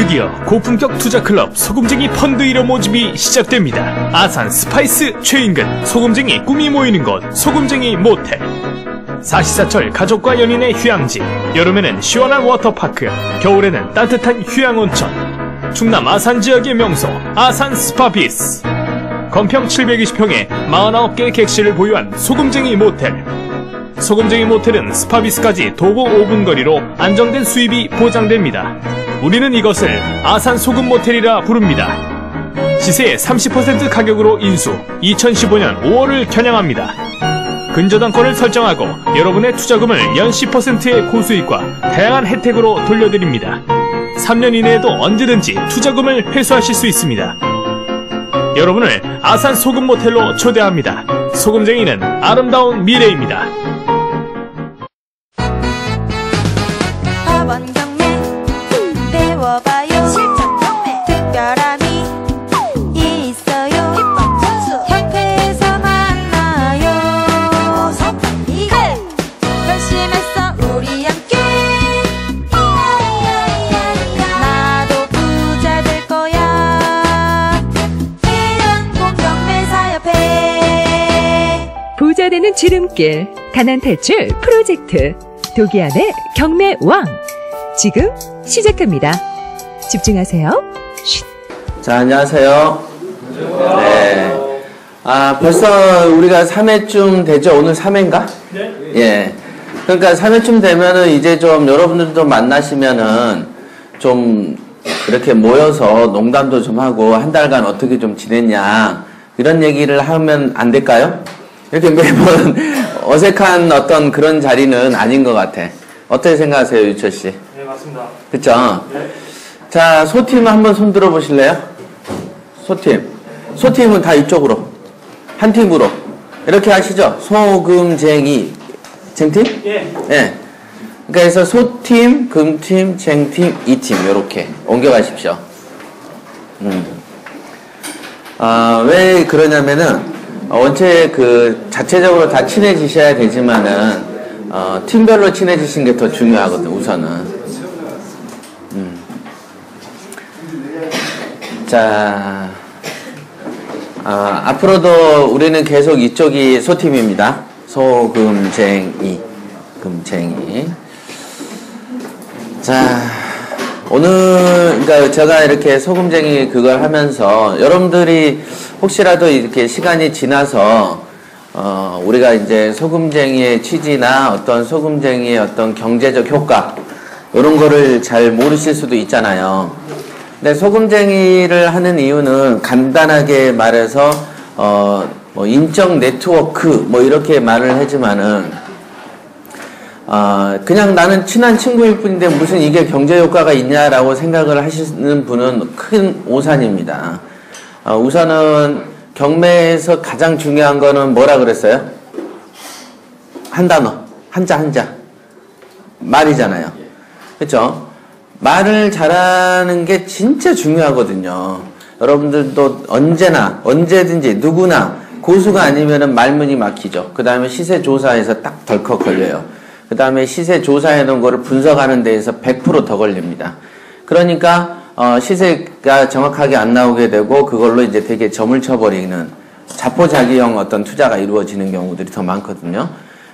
드디어 고품격 투자클럽 소금쟁이 펀드 1호 모집이 시작됩니다. 아산 스파이스 최인근 소금쟁이 꿈이 모이는 곳 소금쟁이 모텔. 사시사철 가족과 연인의 휴양지, 여름에는 시원한 워터파크, 겨울에는 따뜻한 휴양온천. 충남 아산 지역의 명소 아산 스파비스. 건평 720평에 49개 객실을 보유한 소금쟁이 모텔. 소금쟁이 모텔은 스파비스까지 도보 5분 거리로 안정된 수입이 보장됩니다. 우리는 이것을 아산 소금 모텔이라 부릅니다. 시세의 30% 가격으로 인수, 2015년 5월을 겨냥합니다. 근저당권을 설정하고 여러분의 투자금을 연 10%의 고수익과 다양한 혜택으로 돌려드립니다. 3년 이내에도 언제든지 투자금을 회수하실 수 있습니다. 여러분을 아산 소금 모텔로 초대합니다. 소금쟁이는 아름다운 미래입니다. 학원 경매 배워봐요. 실전 경매 특별함이 있어요. 기법 전수 협회에서 만나요. 어서 이거 결심했어 우리 함께. 나도 부자 될 거야. 해양공경매사협회. 부자 되는 지름길 가난 탈출 프로젝트 도기안의 경매왕 지금 시작합니다. 집중하세요. 쉿. 자, 안녕하세요. 네. 벌써 우리가 3회쯤 되죠? 오늘 3회인가? 네. 예. 그러니까 3회쯤 되면은 이제 좀 여러분들도 만나시면은 좀 이렇게 모여서 농담도 좀 하고 한 달간 어떻게 좀 지냈냐 이런 얘기를 하면 안 될까요? 이렇게 매번 어색한 어떤 그런 자리는 아닌 것 같아. 어떻게 생각하세요, 유철 씨? 네, 맞습니다. 그쵸? 네. 자, 소팀 한번 손 들어 보실래요? 소팀. 소팀은 다 이쪽으로. 한 팀으로. 이렇게 하시죠? 소금쟁이. 쟁팀? 예. 예. 그러니까 소팀, 금팀, 쟁팀, 이팀. 요렇게 옮겨가십시오. 왜 그러냐면은, 원체 자체적으로 다 친해지셔야 되지만은, 팀별로 친해지신 게 더 중요하거든, 우선은. 자, 앞으로도 우리는 계속 이쪽이 소팀입니다. 소금쟁이, 금쟁이. 자, 오늘, 그러니까 제가 이렇게 소금쟁이 그걸 하면서 여러분들이 혹시라도 이렇게 시간이 지나서, 우리가 이제 소금쟁이의 취지나 어떤 소금쟁이의 어떤 경제적 효과, 이런 거를 잘 모르실 수도 있잖아요. 근데 소금쟁이를 하는 이유는 간단하게 말해서 인적 네트워크 이렇게 말을 하지만은 그냥 나는 친한 친구일 뿐인데 무슨 이게 경제 효과가 있냐라고 생각을 하시는 분은 큰 오산입니다. 우선은 경매에서 가장 중요한 거는 뭐라 그랬어요? 한 단어, 한자 말이잖아요. 그렇죠? 말을 잘하는 게 진짜 중요하거든요. 여러분들도 언제든지 누구나 고수가 아니면은 말문이 막히죠. 그 다음에 시세조사에서 딱 덜컥 걸려요. 그 다음에 시세조사해 놓은 거를 분석하는 데에서 100% 더 걸립니다. 그러니까 시세가 정확하게 안 나오게 되고 그걸로 이제 되게 점을 쳐버리는 자포자기형 어떤 투자가 이루어지는 경우들이 더 많거든요.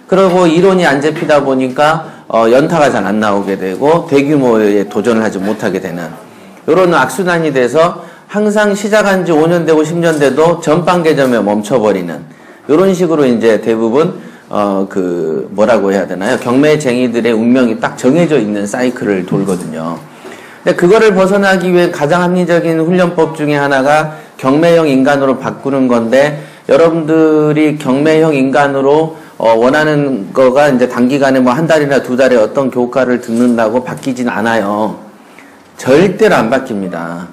그리고 이론이 안 잡히다 보니까 연타가 잘 안 나오게 되고 대규모에 도전을 하지 못하게 되는 이런 악순환이 돼서 항상 시작한 지 5년 되고 10년 돼도 전방 개점에 멈춰버리는 이런 식으로 이제 대부분 뭐라고 해야 되나요? 경매쟁이들의 운명이 딱 정해져 있는 사이클을 돌거든요. 근데 그거를 벗어나기 위해 가장 합리적인 훈련법 중에 하나가 경매형 인간으로 바꾸는 건데 여러분들이 경매형 인간으로 원하는 거가 이제 단기간에 한 달이나 두 달에 어떤 교과를 듣는다고 바뀌진 않아요. 절대로 안 바뀝니다.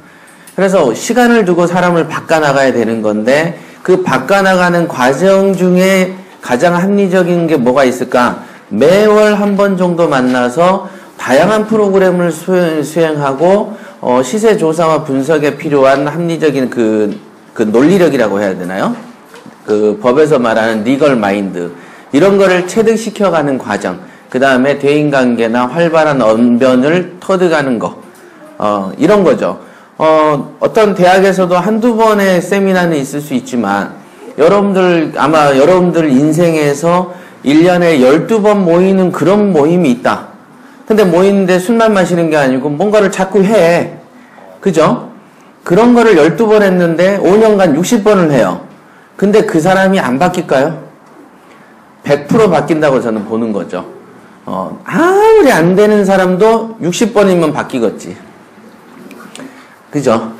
그래서 시간을 두고 사람을 바꿔나가야 되는 건데 그 바꿔나가는 과정 중에 가장 합리적인 게 뭐가 있을까? 매월 한 번 정도 만나서 다양한 프로그램을 수행하고 시세 조사와 분석에 필요한 합리적인 그 논리력이라고 해야 되나요? 그 법에서 말하는 리걸 마인드 이런 거를 체득시켜가는 과정, 그 다음에 대인관계나 활발한 언변을 터득하는 거, 이런 거죠. 어떤 대학에서도 한두 번의 세미나는 있을 수 있지만, 아마 여러분들 인생에서 1년에 12번 모이는 그런 모임이 있다. 근데 모이는데 술만 마시는 게 아니고 뭔가를 자꾸 해. 그죠? 그런 거를 12번 했는데 5년간 60번을 해요. 근데 그 사람이 안 바뀔까요? 100% 바뀐다고 저는 보는 거죠. 아무리 안 되는 사람도 60번이면 바뀌겠지. 그죠?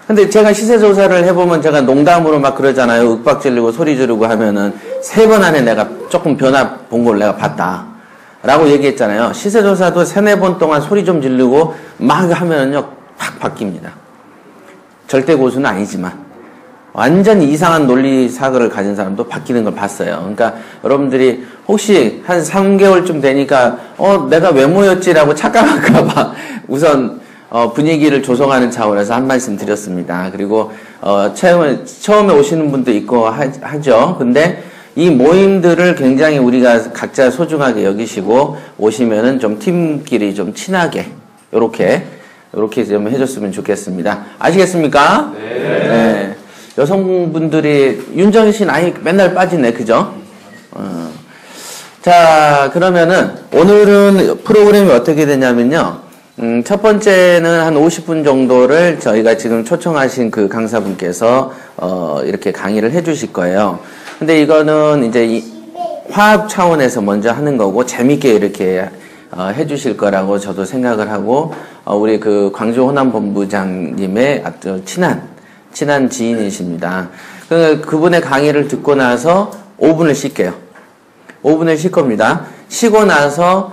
근데 제가 시세조사를 해보면 제가 농담으로 막 그러잖아요. 윽박 지르고 소리 지르고 하면은 3번 안에 내가 조금 변화 본 걸 내가 봤다. 라고 얘기했잖아요. 시세조사도 3-4번 동안 소리 좀 지르고 막 하면은요, 팍 바뀝니다. 절대 고수는 아니지만. 완전 이상한 논리 사고를 가진 사람도 바뀌는 걸 봤어요. 그러니까 여러분들이 혹시 한 3개월쯤 되니까, 내가 왜 모였지라고 착각할까봐 우선 분위기를 조성하는 차원에서 한 말씀 드렸습니다. 그리고 처음에 오시는 분도 있고 하죠. 근데 이 모임들을 굉장히 우리가 각자 소중하게 여기시고 오시면은 좀 팀끼리 좀 친하게 요렇게 좀 해줬으면 좋겠습니다. 아시겠습니까? 네. 여성분들이 윤정희 씨는 아예 맨날 빠지네, 그죠? 자, 그러면은 오늘은 프로그램이 어떻게 되냐면요. 첫 번째는 한 50분 정도를 저희가 지금 초청하신 그 강사분께서 이렇게 강의를 해주실 거예요. 근데 이거는 이제 화학 차원에서 먼저 하는 거고 재밌게 이렇게 해주실 거라고 저도 생각을 하고 우리 그 광주 호남본부장님의 아주 친한 지인이십니다. 그분의 강의를 듣고 나서 5분을 쉴게요. 5분을 쉴 겁니다. 쉬고 나서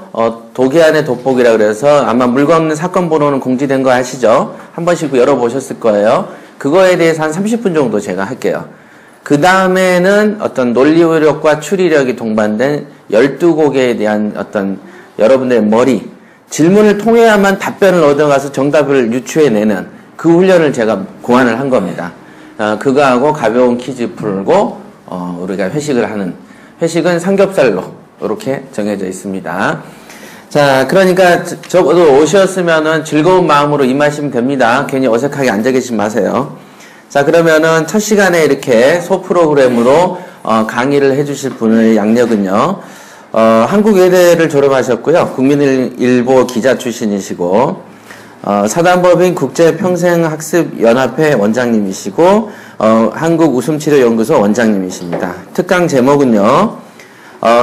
도계안의 돋보기라 그래서 아마 물건 없는 사건 번호는 공지된 거 아시죠? 한 번씩 열어보셨을 거예요. 그거에 대해서 한 30분 정도 제가 할게요. 그 다음에는 어떤 논리력과 추리력이 동반된 12곡에 대한 어떤 여러분들의 머리, 질문을 통해야만 답변을 얻어가서 정답을 유추해내는 그 훈련을 제가 고안을 한 겁니다. 그거하고 가벼운 퀴즈 풀고 우리가 회식을 하는, 회식은 삼겹살로 이렇게 정해져 있습니다. 자, 그러니까 적어도 오셨으면은 즐거운 마음으로 임하시면 됩니다. 괜히 어색하게 앉아 계시지 마세요. 자, 그러면은 첫 시간에 이렇게 소 프로그램으로 강의를 해주실 분의 양력은요. 한국외대를 졸업하셨고요. 국민일보 기자 출신이시고 사단법인 국제평생학습연합회 원장님이시고 한국웃음치료연구소 원장님이십니다. 특강 제목은요.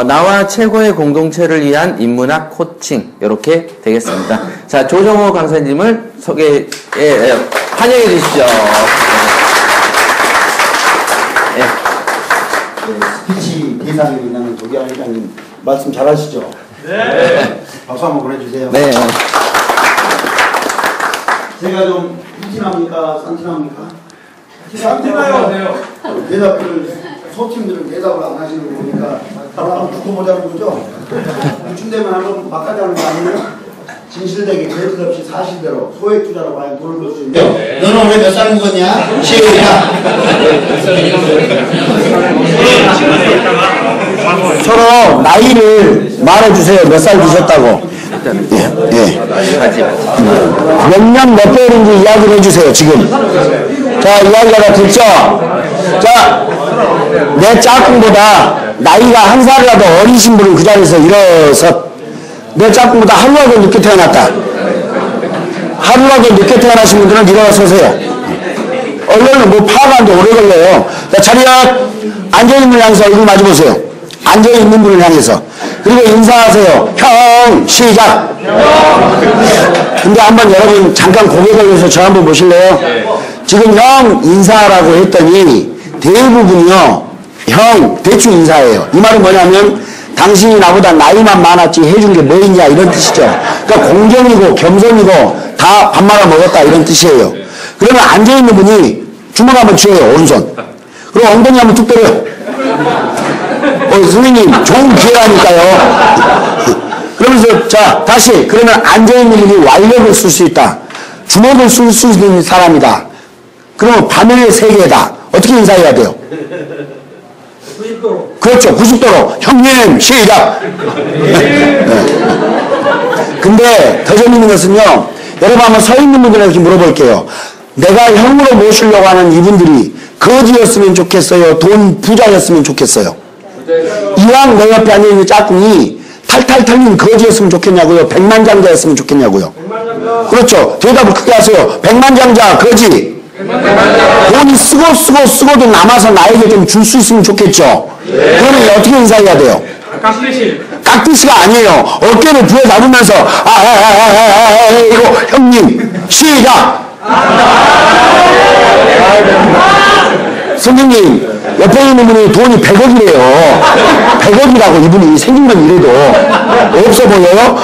나와 최고의 공동체를 위한 인문학 코칭 이렇게 되겠습니다. 자, 조정호 강사님을 환영해 주십시오. 스피치 대상이 있는 도기환 회장님 말씀 잘하시죠? 네. 박수 한번 보내주세요. 네. 제가 좀 푸틴합니까? 산틴합니까? 산틴하요. 대답을 소팀들은 대답을 안 하시는 거 보니까 바로 두고 보자는 거죠? 유충되면 한번 막가자는 거 아니에요? 진실되게 거짓 없이 사실대로 소액 투자로 과연 돈을 벌 수 있는. 너는 올해 몇 살 먹었냐? 시우야. 서로 나이를 말해주세요. 몇 살 드셨다고. 예. 몇 년 몇 배인지 이야기를 해주세요. 지금. 자, 이야기가 다 됐죠? 자, 내 짝꿍보다 나이가 한 살이라도 어리신 분은 그 자리에서 일어서 내 짝꿍보다 하루라도 늦게 태어났다. 하루라도 늦게 태어나신 분들은 일어서세요. 얼른 뭐 파악하는데 오래 걸려요. 자, 차렷. 앉아있는 분을 향해서 얼굴 마주보세요. 앉아있는 분을 향해서. 그리고 인사하세요. 형, 시작. 근데 한번 여러분 잠깐 고개 걸려서 저 한번 보실래요? 지금 형 인사라고 했더니 대부분이요. 형 대충 인사해요. 이 말은 뭐냐면 당신이 나보다 나이만 많았지 해준 게 뭐 있냐 이런 뜻이죠. 그러니까 공경이고 겸손이고 다 밥 말아 먹었다 이런 뜻이에요. 그러면 앉아있는 분이 주먹 한번 쥐어요. 오른손. 그리고 엉덩이 한번 툭 때려요. 선생님 좋은 기회라니까요. 그러면서 자 다시 그러면 앉아있는 분이 완력을 쓸 수 있다. 주먹을 쓸 수 있는 사람이다. 그러면 바늘의 세계다. 어떻게 인사해야 돼요? 90도로. 그렇죠. 90도로. 형님 시작. 네. 근데 더 재밌는 것은요. 여러분 한번 서 있는 분들에게 물어볼게요. 내가 형으로 모시려고 하는 이분들이 거지였으면 좋겠어요? 돈 부자였으면 좋겠어요? 이왕 내 옆에 앉아있는 짝꿍이 탈탈 털린 거지였으면 좋겠냐고요? 백만장자였으면 좋겠냐고요? 그렇죠. 대답을 크게 하세요. 백만장자 거지. 돈이 쓰고도 남아서 나에게 좀 줄 수 있으면 좋겠죠. 그러면 어떻게 인사해야 돼요? 깍듯이가 아니에요. 어깨를 부여 잡으면서 이거 형님 시작. 선생님 옆에 있는 분이 돈이 100억이래요. 100억이라고 이분이 생긴 건 이래도 없어 보여요?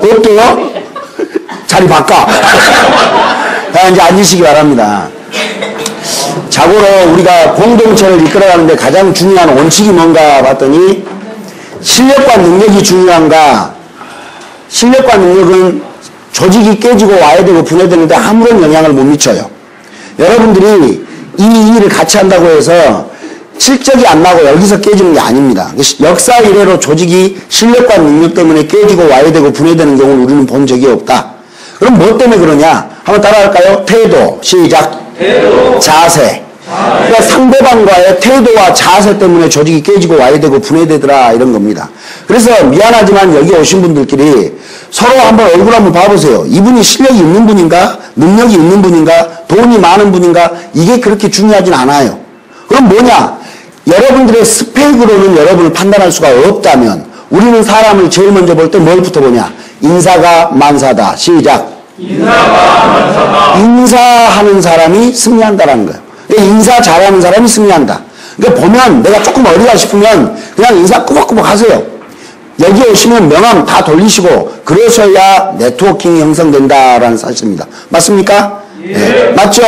어때요? 자리 바꿔. 자, 이제 앉으시기 바랍니다. 자고로 우리가 공동체를 이끌어가는데 가장 중요한 원칙이 뭔가 봤더니 실력과 능력이 중요한가? 실력과 능력은 조직이 깨지고 와야 되고 분해되는데 아무런 영향을 못 미쳐요. 여러분들이 이 일을 같이 한다고 해서 실적이 안 나고 여기서 깨지는 게 아닙니다. 역사 이래로 조직이 실력과 능력 때문에 깨지고 와야 되고 분해되는 경우를 우리는 본 적이 없다. 그럼 뭐 때문에 그러냐? 한번 따라할까요? 태도, 시작. 태도. 자세. 그러니까 상대방과의 태도와 자세 때문에 조직이 깨지고 와야 되고 분해되더라 이런 겁니다. 그래서 미안하지만 여기 오신 분들끼리 서로 한번 얼굴 한번 봐보세요. 이분이 실력이 있는 분인가? 능력이 있는 분인가? 돈이 많은 분인가? 이게 그렇게 중요하진 않아요. 그럼 뭐냐? 여러분들의 스펙으로는 여러분을 판단할 수가 없다면 우리는 사람을 제일 먼저 볼 때 뭘부터 보냐? 인사가 만사다. 시작. 인사가 만사다. 인사하는 사람이 승리한다라는 거예요. 인사 잘하는 사람이 승리한다. 그러니까 보면 내가 조금 어리다 싶으면 그냥 인사 꾸벅꾸벅 하세요. 여기 오시면 명함 다 돌리시고 그러셔야 네트워킹이 형성된다라는 사실입니다. 맞습니까? 예. 네. 맞죠?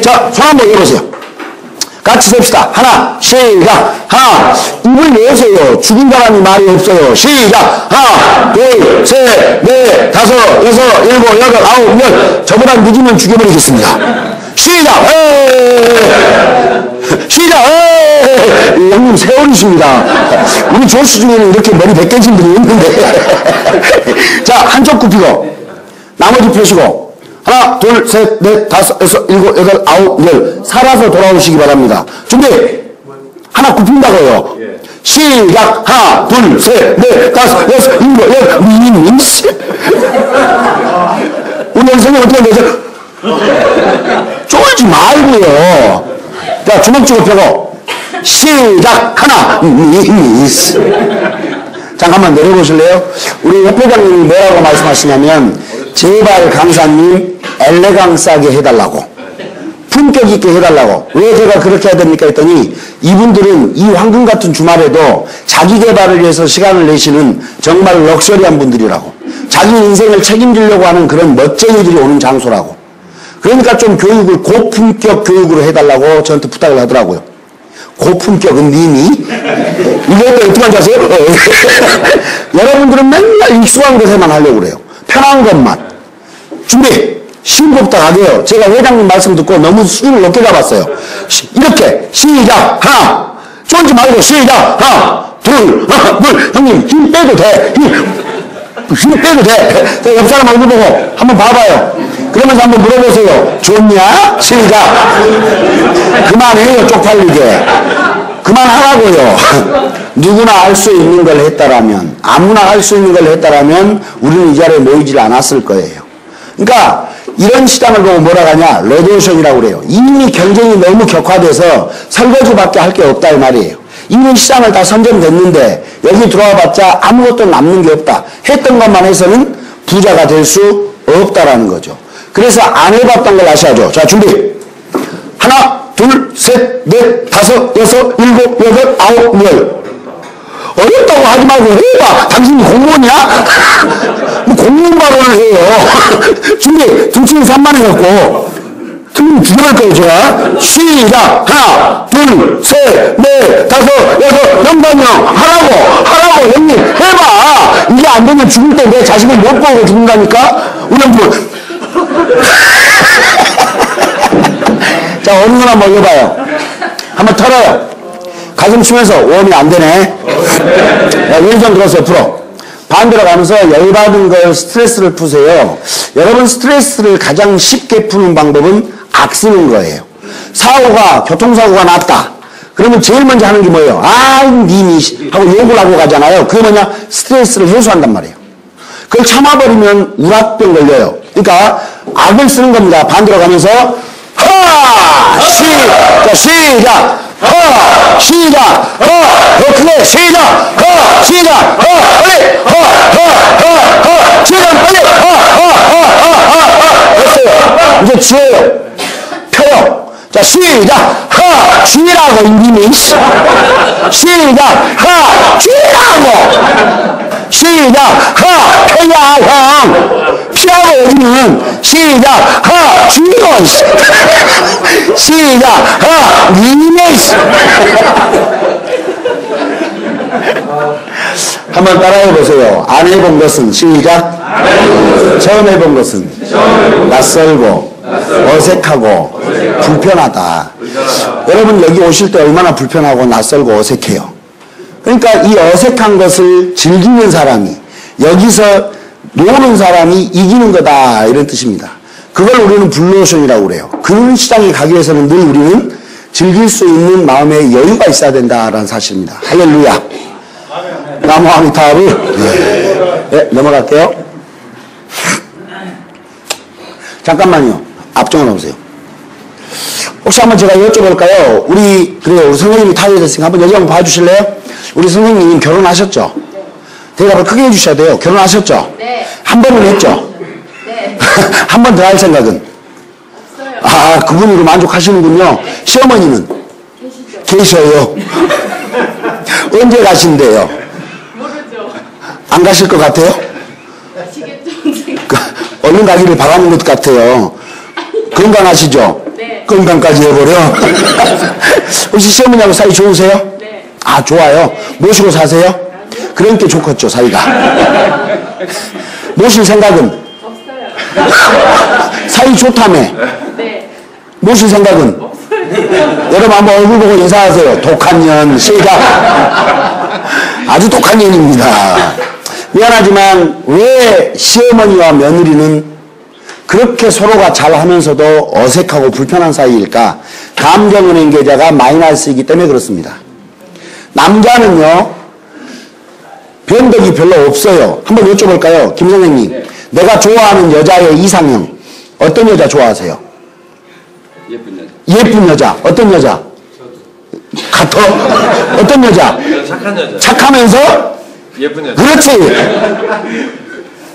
자, 손 한번 해보세요. 같이 셉시다. 하나, 시작. 하나, 입을 여세요. 죽은 사람이 말이 없어요. 시작. 하나, 둘, 셋, 넷, 다섯, 여섯, 일곱, 여덟, 아홉, 열. 저보다 늦으면 죽여버리겠습니다. 시작! 시작! 형님 세월이십니다. 우리 조수 중에는 이렇게 머리 벗겨진 분이 있는데. 자, 한쪽 굽히고 나머지 펴시고 하나, 둘, 셋, 넷, 다섯, 여섯, 일곱, 여덟, 아홉, 열. 살아서 돌아오시기 바랍니다. 준비! 하나 굽힌다고요. 시작! 하나, 둘, 셋, 넷, 다섯, 여섯, 일곱, 여덟. 우리 선생님 어떻게 되죠? 쫄지 말고요. 자, 주먹 쥐고 펴고 시작. 하나. 잠깐만 내려보실래요? 우리 협회장님이 뭐라고 말씀하시냐면 제발 강사님 엘레강스하게 해달라고, 품격 있게 해달라고. 왜 제가 그렇게 해야 됩니까 했더니 이분들은 이 황금 같은 주말에도 자기 개발을 위해서 시간을 내시는 정말 럭셔리한 분들이라고, 자기 인생을 책임지려고 하는 그런 멋쟁이들이 오는 장소라고. 그러니까 좀 교육을 고품격 교육으로 해달라고 저한테 부탁을 하더라고요. 고품격은 님이 이거 어떻게 하는지 아세요? 여러분들은 맨날 익숙한 것에만 하려고 그래요. 편한 것만. 준비. 쉬운 것부터 가게요. 제가 회장님 말씀 듣고 너무 수준을 높게 잡았어요. 이렇게 시작. 하나. 쫄지 말고 시작. 하나 둘 하나 둘. 형님 힘 빼도 돼. 힘 빼도 돼. 자, 옆 사람 얼굴 보고 한번 봐봐요. 그러면서 한번 물어보세요. 좋냐? 시작. 그만해요. 쪽팔리게. 그만하라고요. 누구나 할 수 있는 걸 했다라면, 아무나 할 수 있는 걸 했다라면 우리는 이 자리에 모이질 않았을 거예요. 그러니까 이런 시장을 보고 뭐라 하냐? 레드오션이라고 그래요. 이미 경쟁이 너무 격화돼서 설거지밖에 할 게 없다 이 말이에요. 이미 시장을 다 선점됐는데 여기 들어와 봤자 아무것도 남는 게 없다. 했던 것만 해서는 부자가 될 수 없다라는 거죠. 그래서 안 해봤던 걸 아셔야죠. 자, 준비. 하나, 둘, 셋, 넷, 다섯, 여섯, 일곱, 여덟, 아홉, 열. 어렵다고 하지 말고 해봐. 당신이 공무원이야? 뭐 공무원 발언을 해요. 준비. 등치는 3만 해갖고. 틀리면 죽여갈 거예요, 제가. 시작. 하나, 둘, 셋, 넷, 다섯, 여섯, 영반영. 하라고, 형님. 해봐. 이게 안 되면 죽을 때 내 자식을 못 보고 죽는다니까? 우리 한번. 자, 어느 분 한번 해봐요. 한번 털어요. 가슴 치면서 웜이 안 되네. 야, 왼손 들어서 옆으로. 반대로 가면서 열받은 걸 스트레스를 푸세요. 여러분 스트레스를 가장 쉽게 푸는 방법은 악쓰는 거예요. 교통사고가 났다. 그러면 제일 먼저 하는 게 뭐예요? 님이 하고 욕을 하고 가잖아요. 그게 뭐냐? 스트레스를 해소한단 말이에요. 그걸 참아버리면 우라병 걸려요. 그러니까 악을 쓰는 겁니다. 반대로 가면서 시작! 시작! 더 크게 시작! 시작! 빨리! 시작! 빨리! 됐어요. 이제 지어요. 펴요. 자, 시작! 쥐라고, 인디미. 시작! 쥐라고! 시작! 펴야, 형! 피하고 오면, 시작! 쥐고! 시작! 니네! 한번 따라해보세요. 안 해본 것은, 시작! 처음 해본 것은, 낯설고, 어색하고, 불편하다. 여러분 여기 오실 때 얼마나 불편하고 낯설고 어색해요. 그러니까 이 어색한 것을 즐기는 사람이, 여기서 노는 사람이 이기는 거다, 이런 뜻입니다. 그걸 우리는 블루오션이라고 그래요. 그런 시장에 가기 위해서는 늘 우리는 즐길 수 있는 마음의 여유가 있어야 된다라는 사실입니다. 할렐루야. 나무 아미타불. 네, 넘어갈게요. 잠깐만요. 앞쪽으로 오세요. 혹시 한번 제가 여쭤볼까요? 우리 선생님이 타이어됐으니까 한번 여기 한번 봐주실래요? 우리 선생님 결혼하셨죠? 네. 대답을 크게 해주셔야 돼요. 결혼하셨죠? 네. 한 번은 했죠? 네. 한 번 더 할 생각은? 없어요. 그분으로 만족하시는군요. 네. 시어머니는? 계시죠. 계셔요. 언제 가신대요? 모르죠. 안 가실 것 같아요? 가시겠죠. 얼른 가기를 바라는 것 같아요. 건강하시죠? 네. 건강까지 해버려. 혹시 시어머니하고 사이 좋으세요? 네. 좋아요. 네. 모시고 사세요? 그러니까 좋겠죠, 사이가. 모실 생각은? 없어요. 사이 좋다며? 네. 모실 생각은? 없어요. 여러분 한번 얼굴 보고 인사하세요. 독한 년, 시작. 아주 독한 년입니다. 미안하지만 왜 시어머니와 며느리는 그렇게 서로가 잘하면서도 어색하고 불편한 사이일까? 감정은행 계좌가 마이너스이기 때문에 그렇습니다. 남자는요, 변덕이 별로 없어요. 한번 여쭤볼까요? 김 선생님. 네. 내가 좋아하는 여자의 이상형. 어떤 여자 좋아하세요? 예쁜 여자. 예쁜 여자. 어떤 여자? 같아? 어떤 여자? 착한 여자. 착하면서? 예쁜 여자. 그렇지.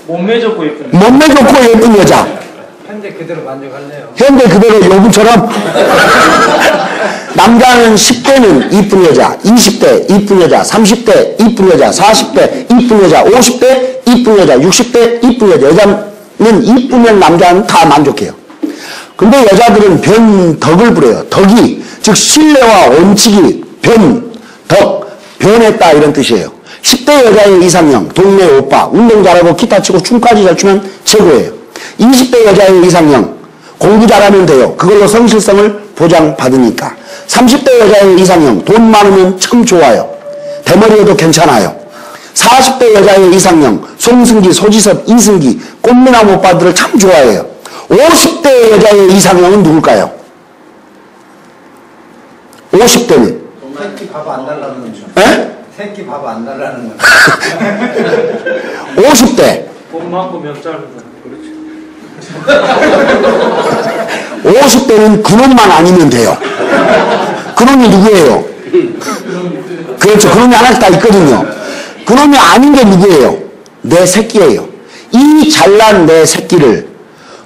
몸매 좋고 예쁜 여자. 몸매 좋고 예쁜 여자. 현재 그대로 만족할래요. 현재 그대로 여분처럼. 남자는 10대는 이쁜 여자, 20대 이쁜 여자, 30대 이쁜 여자, 40대 이쁜 여자, 50대 이쁜 여자, 60대 이쁜 여자. 여자는 이쁘면 남자는 다 만족해요. 근데 여자들은 변덕을 부려요. 덕이, 즉 신뢰와 원칙이 변했다 이런 뜻이에요. 10대 여자의 이상형, 동네 오빠, 운동 잘하고 기타 치고 춤까지 잘 추면 최고예요. 20대 여자의 이상형, 공부 잘하면 돼요. 그걸로 성실성을 보장받으니까. 30대 여자의 이상형, 돈 많으면 참 좋아요. 대머리여도 괜찮아요. 40대 여자의 이상형, 송승기, 소지섭, 이승기, 꽃미남 오빠들을 참 좋아해요. 50대 여자의 이상형은 누굴까요? 50대는? 새끼 밥 안 달라는 거죠. 에? 새끼 밥 안 달라는 거. 50대. 꽃 많고 몇 짧은 거. 그렇지. 50대는 그놈만 아니면 돼요. 그놈이 누구예요? 그렇죠. 그놈이 하나씩 다 있거든요. 그놈이 아닌 게 누구예요? 내 새끼예요. 이 잘난 내 새끼를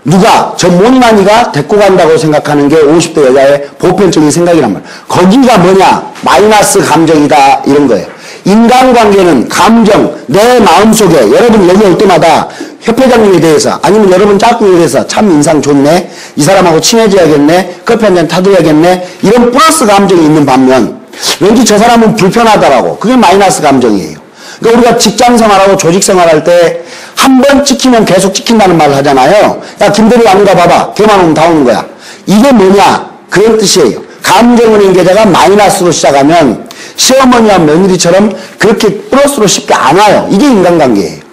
누가, 저 못난이가 데리고 간다고 생각하는 게 50대 여자의 보편적인 생각이란 말이에요. 거기가 뭐냐? 마이너스 감정이다. 이런 거예요. 인간관계는 감정, 내 마음속에, 여러분 여기 올 때마다 협회장님에 대해서, 아니면 여러분 짝꿍에 대해서 참 인상 좋네, 이 사람하고 친해져야겠네, 커피 한잔 타드려야겠네, 이런 플러스 감정이 있는 반면 왠지 저 사람은 불편하다라고, 그게 마이너스 감정이에요. 그러니까 우리가 직장 생활하고 조직 생활할 때 한 번 찍히면 계속 찍힌다는 말을 하잖아요. 야, 김대리 아닌가 봐봐. 걔만 오면 다 오는 거야. 이게 뭐냐? 그런 뜻이에요. 감정은행 계좌가 마이너스로 시작하면 시어머니와 며느리처럼 그렇게 플러스로 쉽게 안 와요. 이게 인간관계예요.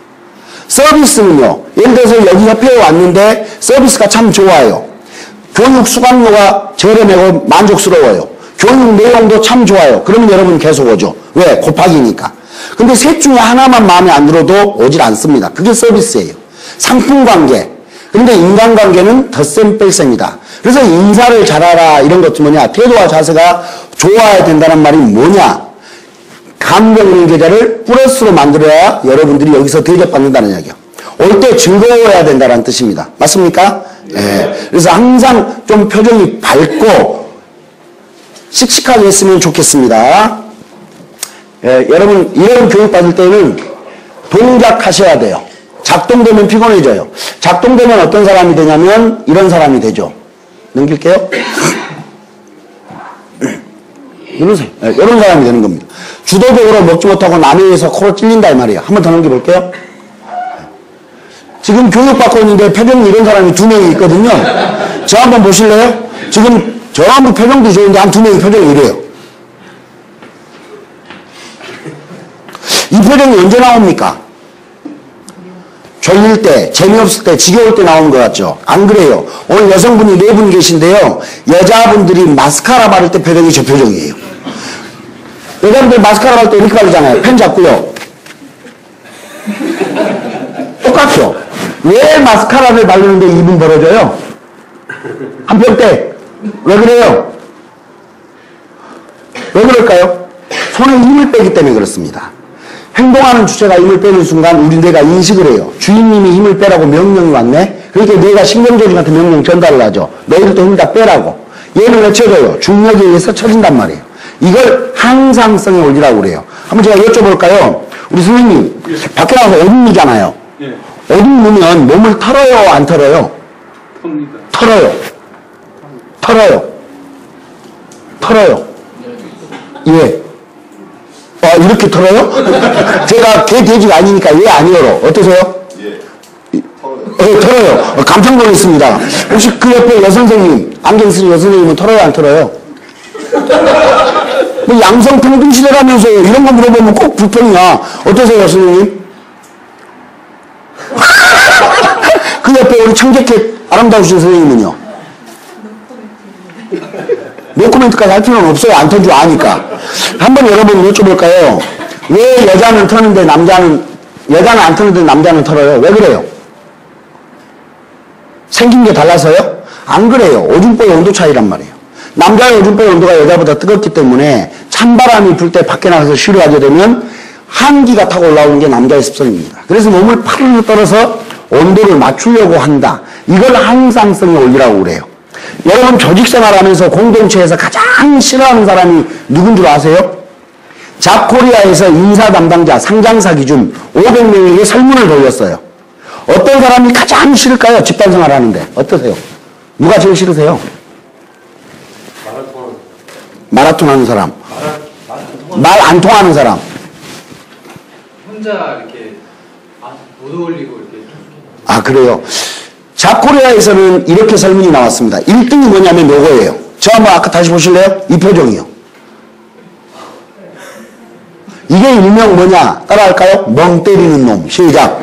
서비스는요. 예를 들어서 여기 협회에 왔는데 서비스가 참 좋아요. 교육 수강료가 저렴하고 만족스러워요. 교육 내용도 참 좋아요. 그러면 여러분 계속 오죠. 왜? 곱하기니까. 근데 셋 중에 하나만 마음에 안 들어도 오질 않습니다. 그게 서비스예요. 상품관계. 근데 인간관계는 덧셈 뺄셈이다. 그래서 인사를 잘하라 이런 것도 뭐냐. 태도와 자세가 좋아야 된다는 말이 뭐냐. 감정 계좌를 플러스로 만들어야 여러분들이 여기서 대접받는다는 이야기예요. 올 때 즐거워야 된다는 뜻입니다. 맞습니까? 예. 그래서 항상 좀 표정이 밝고 씩씩하게 했으면 좋겠습니다. 예, 여러분 이런 교육 받을 때는 동작하셔야 돼요. 작동되면 피곤해져요. 작동되면 어떤 사람이 되냐면 이런 사람이 되죠. 넘길게요. 이러세요. 네, 이런 사람이 되는 겁니다. 주도적으로 먹지 못하고 남에 의해서 코를 찔린다 이 말이에요. 한번 더 넘겨볼게요. 지금 교육받고 있는데 표정이 이런 사람이 2명이 있거든요. 저 한번 보실래요? 지금 전부 표정도 좋은데 한 2명이 표정이 이래요. 이 표정이 언제 나옵니까? 졸릴 때, 재미없을 때, 지겨울 때 나오는 것 같죠? 안 그래요. 오늘 여성분이 4분 계신데요. 여자분들이 마스카라 바를 때 표정이 저 표정이에요. 여자분들 마스카라 바를 때 이렇게 바르잖아요. 펜 잡고요. 똑같죠? 왜 마스카라를 바르는데 입은 벌어져요? 한평 때. 왜 그래요? 왜 그럴까요? 손에 힘을 빼기 때문에 그렇습니다. 행동하는 주체가 힘을 빼는 순간 우리 뇌가 인식을 해요. 주인님이 힘을 빼라고 명령이 왔네. 그러니까 뇌가 신경조직한테 명령 전달을 하죠. 너희들도 힘 다 빼라고. 얘는 왜 쳐져요? 중력에 의해서 쳐진단 말이에요. 이걸 항상성의 원리라고 그래요. 한번 제가 여쭤볼까요? 우리 선생님, 밖에 나가서 오줌 누잖아요. 예. 오줌 누면 몸을 털어요, 안 털어요? 텁니다. 털어요. 털어요. 털어요. 예. 이렇게 털어요? 제가 개 돼지가 아니니까 왜 안 열어? 어떠세요? 털어요. 깜짝 놀랐습니다. 혹시 그 옆에 여선생님, 안경 쓰는 여선생님은 털어요, 안 털어요? 뭐 양성평등시대라면서요. 이런 거 물어보면 꼭 불평이야. 어떠세요, 여선생님? 그 옆에 우리 청재켓 아름다우신 선생님은요? 노코멘트까지 할 필요는 없어요. 안 턴 줄 아니까. 한번 여러분 여쭤볼까요? 왜 여자는 터는데 여자는 안 터는데 남자는 털어요? 왜 그래요? 생긴 게 달라서요? 안 그래요. 오줌보의 온도 차이란 말이에요. 남자의 오줌보의 온도가 여자보다 뜨겁기 때문에 찬바람이 불 때 밖에 나가서 쉬려하게 되면 한기가 타고 올라오는 게 남자의 습성입니다. 그래서 몸을 팔로 떨어서 온도를 맞추려고 한다. 이걸 항상성의 원리라고 그래요. 여러분 조직생활하면서 공동체에서 가장 싫어하는 사람이 누군 줄 아세요? 잡코리아에서 인사 담당자 상장사 기준 500명에게 설문을 돌렸어요. 어떤 사람이 가장 싫을까요? 집단생활 하는데 어떠세요? 누가 제일 싫으세요? 마라톤 하는 사람. 말 안 통하는 사람. 혼자 이렇게 못 어울리고 이렇게. 아 그래요? 잡코리아에서는 이렇게 설문이 나왔습니다. 1등이 뭐냐면 요거예요. 저 한번 아까 다시 보실래요? 이 표정이요. 이게 일명 뭐냐? 따라할까요? 멍 때리는 놈. 시작.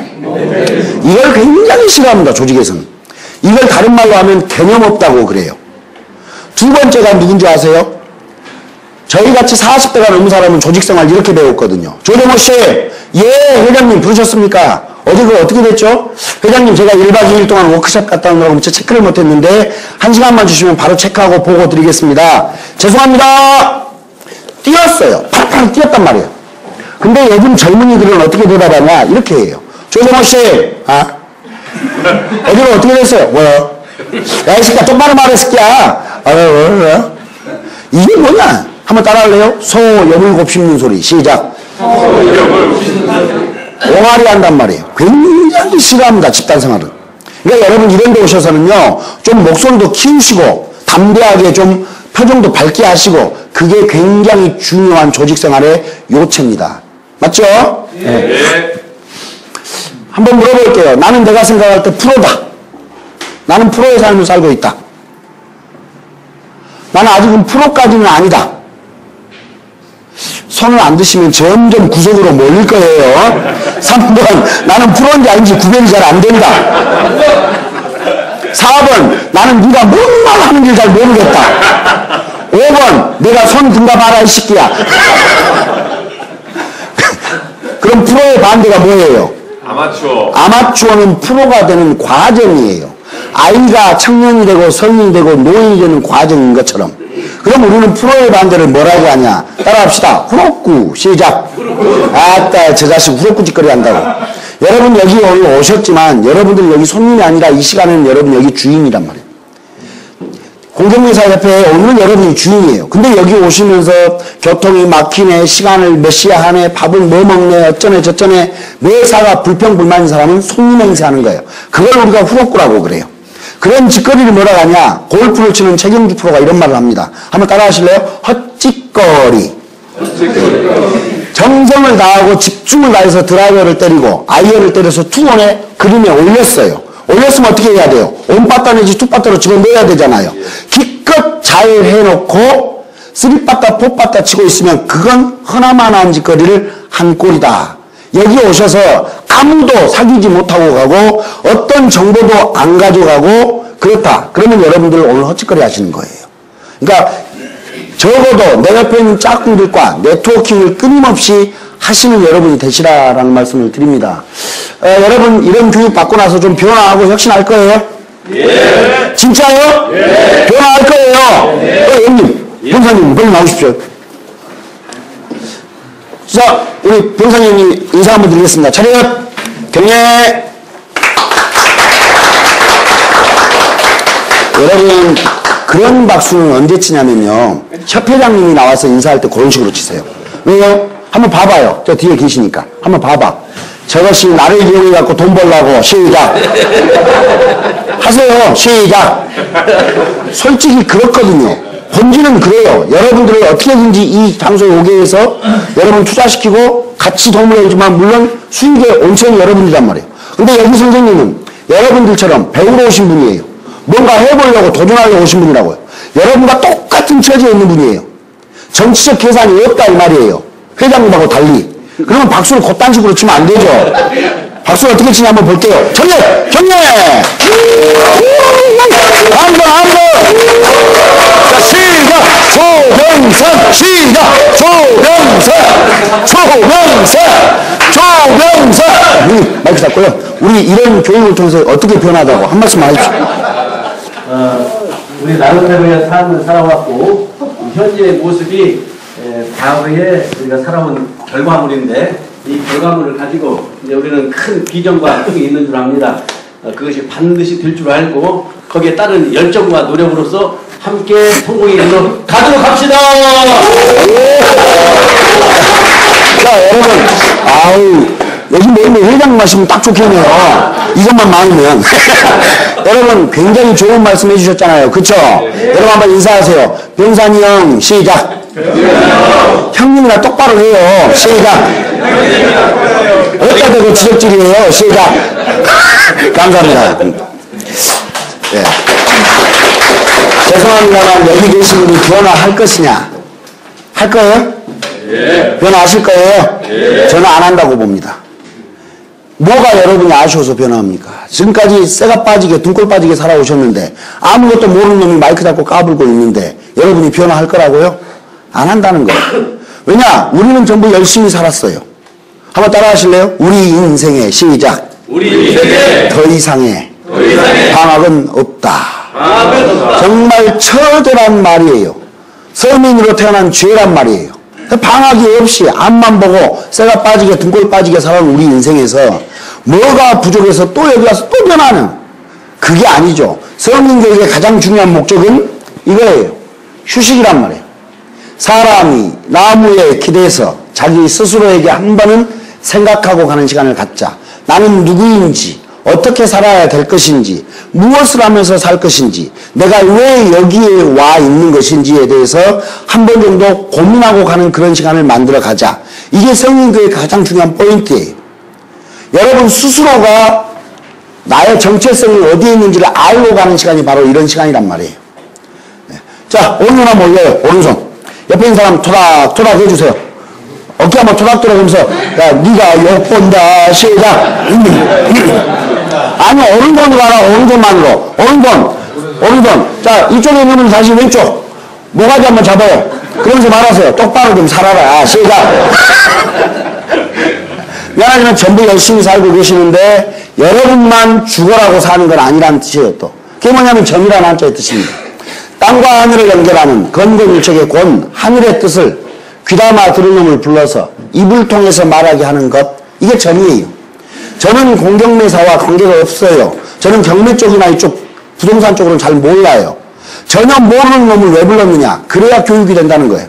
이걸 굉장히 싫어합니다. 조직에서는. 이걸 다른 말로 하면 개념 없다고 그래요. 두 번째가 누군지 아세요? 저희같이 40대가 넘은 사람은 조직생활 이렇게 배웠거든요. 조정호 씨, 예, 회장님 부르셨습니까? 어떻게 됐죠? 회장님 제가 1박 2일 동안 워크숍 갔다 오느라고 미처 체크를 못했는데 1시간만 주시면 바로 체크하고 보고 드리겠습니다. 죄송합니다. 뛰었어요. 팍팍 뛰었단 말이에요. 근데 요즘 젊은이들은 어떻게 대답하냐? 이렇게 해요. 조정호 씨, 어디로 어떻게 됐어요? 뭐요? 야, 이 새끼야, 똑바로 말해, 새끼야. 뭐요? 이게 뭐냐? 한번 따라할래요? 소염을 씹는 소리. 시작. 옹알이 한단 말이에요. 굉장히 싫어합니다. 집단생활은. 그러니까 여러분 이런 데 오셔서는요. 좀 목소리도 키우시고 담대하게 좀 표정도 밝게 하시고 그게 굉장히 중요한 조직생활의 요체입니다. 맞죠? 네. 한번 물어볼게요. 나는 내가 생각할 때 프로다. 나는 프로의 삶을 살고 있다. 나는 아직은 프로까지는 아니다. 손을 안 드시면 점점 구석으로 몰릴 거예요. 3번, 나는 프로인지 아닌지 구별이 잘 안 된다. 4번, 나는 네가 뭔 말 하는지 잘 모르겠다. 5번, 내가 손 든가 봐라 이 새끼야. 그럼 프로의 반대가 뭐예요? 아마추어. 아마추어는 프로가 되는 과정이에요. 아이가 청년이 되고 성인이 되고 노인이 되는 과정인 것처럼. 그럼 우리는 프로의 반대를 뭐라고 하냐? 따라합시다. 후럭구. 시작. 아따, 저 자식 후럭구 짓거리 한다고. 여러분 여기 오늘 오셨지만 여러분들 여기 손님이 아니라 이 시간에는 여러분 여기 주인이란 말이에요. 공정공사협회에 오늘 여러분이 주인이에요. 근데 여기 오시면서 교통이 막히네, 시간을 몇 시에 하네, 밥을 뭐 먹네, 어쩌네 저쩌네 매사가 불평불만인 사람은 손님 행세하는 거예요. 그걸 우리가 후럭구라고 그래요. 그런 짓거리를 뭐라고 하냐? 골프를 치는 최경주 프로가 이런 말을 합니다. 한번 따라 하실래요? 헛짓거리. 정성을 다하고 집중을 다해서 드라이버를 때리고 아이언을 때려서 투혼에 그림에 올렸어요. 올렸으면 어떻게 해야 돼요? 온바따 내지 투바따로 집어넣어야 되잖아요. 기껏 잘 해놓고 쓰리바따 포바따 치고 있으면 그건 허나만한 짓거리를 한 꼴이다. 여기 오셔서 아무도 사귀지 못하고 가고 어떤 정보도 안 가져가고 그렇다. 그러면 여러분들 오늘 헛짓거리 하시는 거예요. 그러니까 적어도 내 옆에 있는 짝꿍들과 네트워킹을 끊임없이 하시는 여러분이 되시라라는 말씀을 드립니다. 여러분 이런 교육 받고 나서 좀 변화하고 혁신할 거예요? 예. 진짜요? 예. 변화할 거예요? 예. 형님, 변사님 빨리 나오십시오. 자, 우리 변사님이 인사 한번 드리겠습니다. 차렷, 경례. 여러분 그런 박수는 언제 치냐면요, 협회장님이 나와서 인사할 때 그런 식으로 치세요. 왜요? 한번 봐봐요. 저 뒤에 계시니까 한번 봐봐. 저것이 나를 이용해 갖고 돈 벌라고. 시작. 하세요. 시작. 솔직히 그렇거든요. 본질은 그래요. 여러분들을 어떻게든지 이 장소에 오게 해서 여러분 투자시키고 같이 도움을 해주지만 물론 수익의 온천이 여러분이란 말이에요. 근데 여기 선생님은 여러분들처럼 배우러 오신 분이에요. 뭔가 해보려고 도전하려고 오신 분이라고요. 여러분과 똑같은 처지에 있는 분이에요. 정치적 계산이 없다 이 말이에요. 회장님하고 달리. 그러면 박수를 그딴 식으로 치면 안 되죠. 박수를 어떻게 치냐 한번 볼게요. 경례! 경례! 한 번! 자, 시작! 조병선! 시작! 조병선! 우리 마이크 잡고요. 우리 이런 교육을 통해서 어떻게 변하다고 한 말씀 하십시오. 우리 나름대로의 삶을 살아왔고 현재의 모습이 과거에 우리가 살아온 결과물인데 이 결과물을 가지고 이제 우리는 큰 비전과 꿈이 있는 줄 압니다. 그것이 반드시 될 줄 알고 거기에 따른 열정과 노력으로서 함께 성공에 이르러 가도록 합시다. 자, 여러분, 아우, 요즘 매일매일 회장 마시면 딱 좋겠네요. 이것만 많으면. 여러분, 굉장히 좋은 말씀 해주셨잖아요. 그쵸? 여러분 한번 인사하세요. 병산이 형, 시작. 형님이나 똑바로 해요. 시작. 어디다 대고 지적질이에요. 시작. 감사합니다. 예. 죄송합니다만 여기 계신 분이 변화할 것이냐? 할 거예요? 예. 변화하실 거예요? 예. 저는 안 한다고 봅니다. 뭐가 여러분이 아쉬워서 변화합니까? 지금까지 쇠가 빠지게 등골 빠지게 살아오셨는데 아무것도 모르는 놈이 마이크 잡고 까불고 있는데 여러분이 변화할 거라고요? 안 한다는 거예요. 왜냐? 우리는 전부 열심히 살았어요. 한번 따라 하실래요? 우리 인생의 시작. 우리 인생에 더 이상의 방학은 없다. 정말 처절한 말이에요. 서민으로 태어난 죄란 말이에요. 방학이 없이 앞만 보고 쇠가 빠지게 등골 빠지게 살아온 우리 인생에서 뭐가 부족해서 또 여기 와서 또 변하는, 그게 아니죠. 성인교육의 가장 중요한 목적은 이거예요. 휴식이란 말이에요. 사람이 나무에 기대서 자기 스스로에게 한 번은 생각하고 가는 시간을 갖자. 나는 누구인지, 어떻게 살아야 될 것인지, 무엇을 하면서 살 것인지, 내가 왜 여기에 와 있는 것인지에 대해서 한 번 정도 고민하고 가는 그런 시간을 만들어 가자. 이게 성인교육의 가장 중요한 포인트예요. 여러분 스스로가 나의 정체성이 어디에 있는지를 알고 가는 시간이 바로 이런 시간이란 말이에요. 자, 오른손 한번 올려요. 오른손. 옆에 있는 사람 토닥토닥 해주세요. 어깨 한번 토닥토닥 하면서, 야, 니가 욕본다. 시작. 아니, 오른손으로 하라, 오른손만으로. 오른손. 자, 이쪽에 있는 분 다시 왼쪽. 모가지 한번 잡아요. 그러면서 말하세요. 똑바로 좀 살아라. 시작. 미안하지만 전부 열심히 살고 계시는데, 여러분만 죽어라고 사는 건 아니라는 뜻이에요, 또. 그게 뭐냐면 점이라는 한자의 뜻입니다. 땅과 하늘을 연결하는 건곤일척의 곤, 하늘의 뜻을 귀담아 들은 놈을 불러서 입을 통해서 말하게 하는 것, 이게 점이에요. 저는 공경매사와 관계가 없어요. 저는 경매 쪽이나 이쪽 부동산 쪽으로는 잘 몰라요. 전혀 모르는 놈을 왜 불렀느냐? 그래야 교육이 된다는 거예요.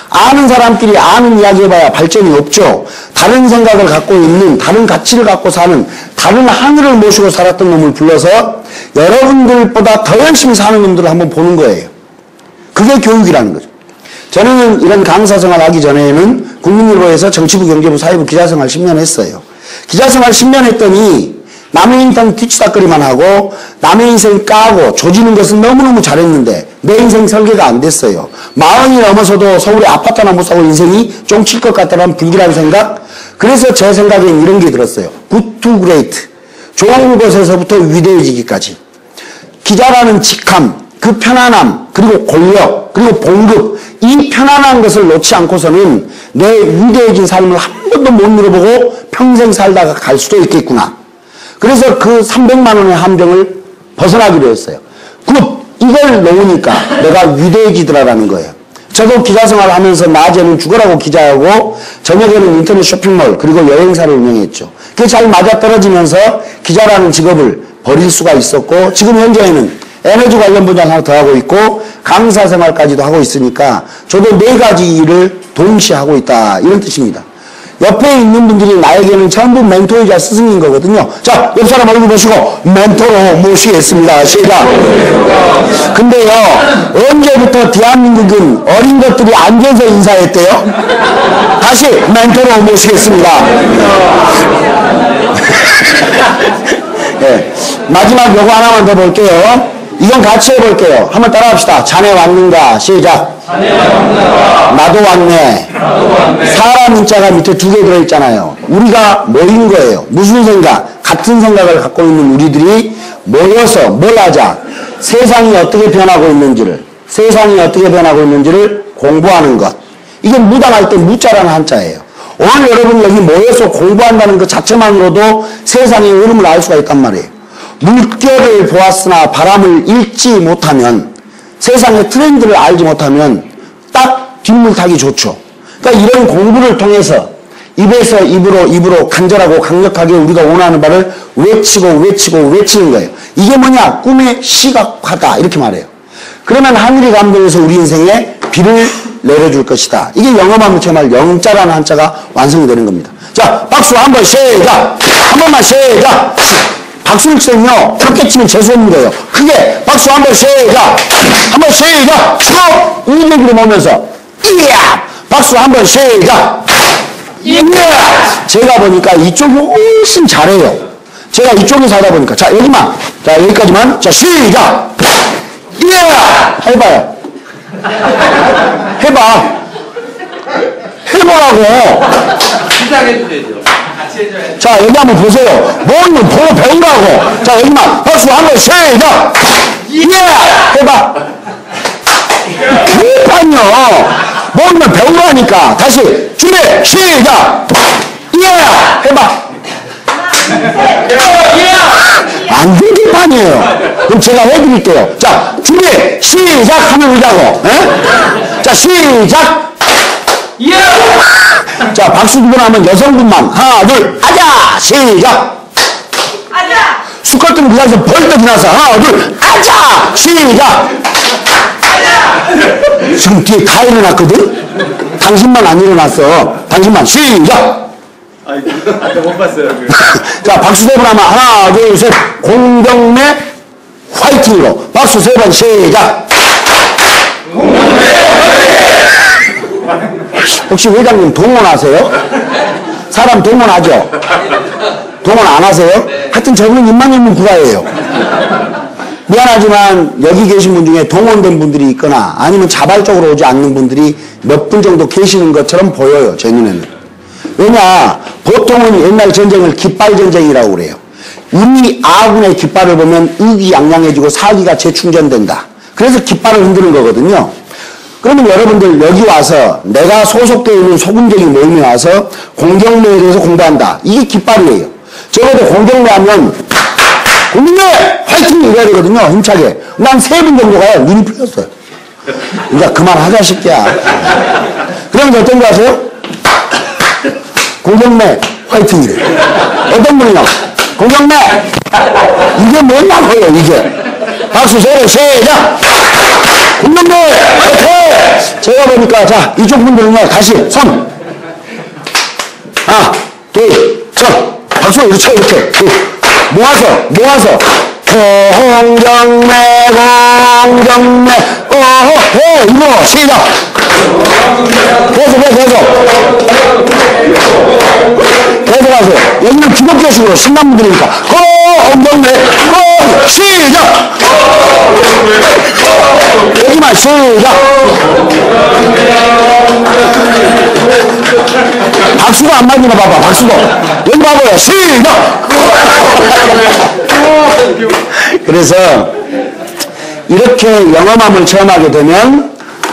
아는 사람끼리 아는 이야기 해봐야 발전이 없죠. 다른 생각을 갖고 있는, 다른 가치를 갖고 사는, 다른 하늘을 모시고 살았던 놈을 불러서 여러분들보다 더 열심히 사는 놈들을 한번 보는 거예요. 그게 교육이라는 거죠. 저는 이런 강사 생활 하기 전에는 국민일보에서 정치부, 경제부, 사회부 기자생활 10년 했어요. 기자생활 10년 했더니 남의 인생 뒤치다거리만 하고 남의 인생 까고 조지는 것은 너무너무 잘했는데 내 인생 설계가 안 됐어요. 40이 넘어서도 서울에 아파트 하나 못 사고 인생이 쫑칠 것 같다는 불길한 생각. 그래서 제 생각엔 이런 게 들었어요. Good to great. 좋은 것에서부터 위대해지기까지. 기자라는 직함, 그 편안함, 그리고 권력, 그리고 봉급, 이 편안한 것을 놓지 않고서는 내 위대해진 삶을 한 번도 못 누려보고 평생 살다가 갈 수도 있겠구나. 그래서 그 300만 원의 함정을 벗어나기로 했어요. 이걸 놓으니까 내가 위대해지더라라는 거예요. 저도 기자생활을 하면서 낮에는 죽으라고 기자하고 저녁에는 인터넷 쇼핑몰 그리고 여행사를 운영했죠. 그게 잘 맞아떨어지면서 기자라는 직업을 버릴 수가 있었고 지금 현재에는 에너지 관련 분야 하나 더 하고 있고 강사 생활까지도 하고 있으니까 저도 4가지 일을 동시에 하고 있다 이런 뜻입니다. 옆에 있는 분들이 나에게는 전부 멘토이자 스승인 거거든요. 자, 옆 사람 얼굴 보시고 멘토로 모시겠습니다. 시작. 근데요, 언제부터 대한민국은 어린 것들이 앉아서 인사했대요? 다시 멘토로 모시겠습니다. 네, 마지막 요거 하나만 더 볼게요. 이건 같이 해볼게요. 한번 따라합시다. 자네 왔는가? 시작. 나도 왔네. 사람 인자가 밑에 2개 들어있잖아요. 우리가 모인 거예요. 무슨 생각? 같은 생각을 갖고 있는 우리들이 모여서 뭘 하자? 세상이 어떻게 변하고 있는지를 공부하는 것. 이게 무당할 때 무자라는 한자예요. 오늘 여러분 여기 모여서 공부한다는 것 자체만으로도 세상의 흐름을 알 수가 있단 말이에요. 물결을 보았으나 바람을 읽지 못하면 세상의 트렌드를 알지 못하면 딱 뒷물 타기 좋죠. 그러니까 이런 공부를 통해서 입에서 입으로 간절하고 강력하게 우리가 원하는 바를 외치는 거예요. 이게 뭐냐? 꿈의 시각화다 이렇게 말해요. 그러면 하늘이 감동해서 우리 인생에 비를 내려줄 것이다. 이게 영어만 붙여말 영자라는 한자가 완성이 되는 겁니다. 자, 박수 한번 시작! 한 번만 시작! 박수를 치면요, 그렇게 치면 재수없는 거예요. 크게 박수 한번 시작! 한번 시작! 쭉! 이기로 모으면서 이야! 박수 한번 시작! 이야! 제가 보니까 이쪽이 훨씬 잘해요. 제가 이쪽에서 하다 보니까. 자, 여기만. 자, 여기까지만. 자, 시작! 이야! 해봐요. 해봐. 해보라고. 시작해주세요. 같이 해줘야지. 자, 여기 한번 보세요. 모르면 보고 배우라고. 자, 여기만. 박수 한번 시작! 예! 해봐. 그러니까요. 모르면 배우라니까. 다시. 준비, 시작! 예! 해봐. 안 되는 판이에요. 그럼 제가 해드릴게요. 자, 준비, 시작! 하면 오자고. 에? 자, 시작! 예! 자, 박수 두 번 하면 여성분만. 하나, 둘, 아자! 시작! 아자! 수컷들은 그 자리에서 벌떡 일어나서 하나, 둘, 아자! 시작! 아자! 지금 뒤에 다 일어났거든? 당신만 안 일어났어. 당신만. 시작! 못 봤어요. 자, 박수 3번 하면 하나, 둘, 셋. 공경매 화이팅으로. 박수 3번 시작! 혹시 회장님 동원하세요? 사람 동원하죠? 동원 안 하세요? 하여튼 저분은 입만 열면 구라예요. 미안하지만 여기 계신 분 중에 동원된 분들이 있거나 아니면 자발적으로 오지 않는 분들이 몇 분 정도 계시는 것처럼 보여요. 제 눈에는. 왜냐, 보통은 옛날 전쟁을 깃발전쟁이라고 그래요. 이미 아군의 깃발을 보면 의기양양해지고 사기가 재충전된다. 그래서 깃발을 흔드는 거거든요. 그러면 여러분들 여기 와서 내가 소속되어 있는 소금쟁이 모임에 와서 공경매에 대해서 공부한다. 이게 깃발이에요. 적어도 공경매 하면 공경매 화이팅 이래야 되거든요. 힘차게. 난 3분 정도 가요. 눈이 풀렸어요. 그러니까 그만하자 싶게야. 그러면 어떤 거 아세요? 공경매 화이팅 이래. 어떤 분이요? 공경매 이게 뭐냐고요 이게. 박수 소리 시작. 공경매 화이팅. 제가 보니까 자 이쪽 분들은요 다시 손 하나 둘 셋 박수 이렇게 쳐 이렇게 모아서 공경매 오호 이거 시작. 계속 하세요. 여기는 기독교식으로 신난 분들이니까 공경매 시작. 여기만 시작. 박수도 안 맞으나 봐봐. 박수도 여기 봐봐요. 시작. 그래서 이렇게 영험함을 체험하게 되면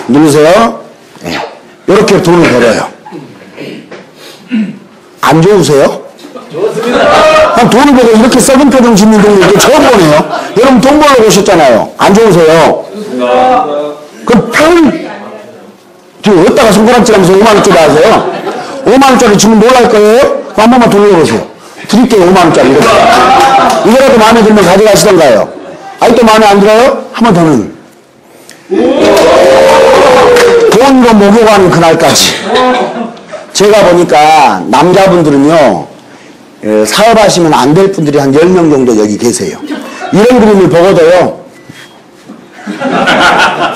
누르세요. 네. 이렇게 돈을 벌어요. 안 좋으세요? 좋습니다. 돈을 벌고 이렇게 썩은 표정 짓는 분들 처음 보네요. 여러분 돈 벌러 오셨잖아요. 안 좋으세요? 좋습니다. 그럼 표를 지금 어디다가 손가락질 하면서 5만원짜리 하세요? 5만원짜리 지금 뭘 할 거예요? 한 번만 돌려보세요. 드릴게요 5만원짜리 이렇게. 이거라도 마음에 들면 가져가시던가요. 아직도 마음에 안 들어요? 한 번 더는. 돈으로 목욕하는 그날까지. 제가 보니까 남자분들은요 사업하시면 안 될 분들이 한 10명 정도 여기 계세요. 이런 그림을 보고도요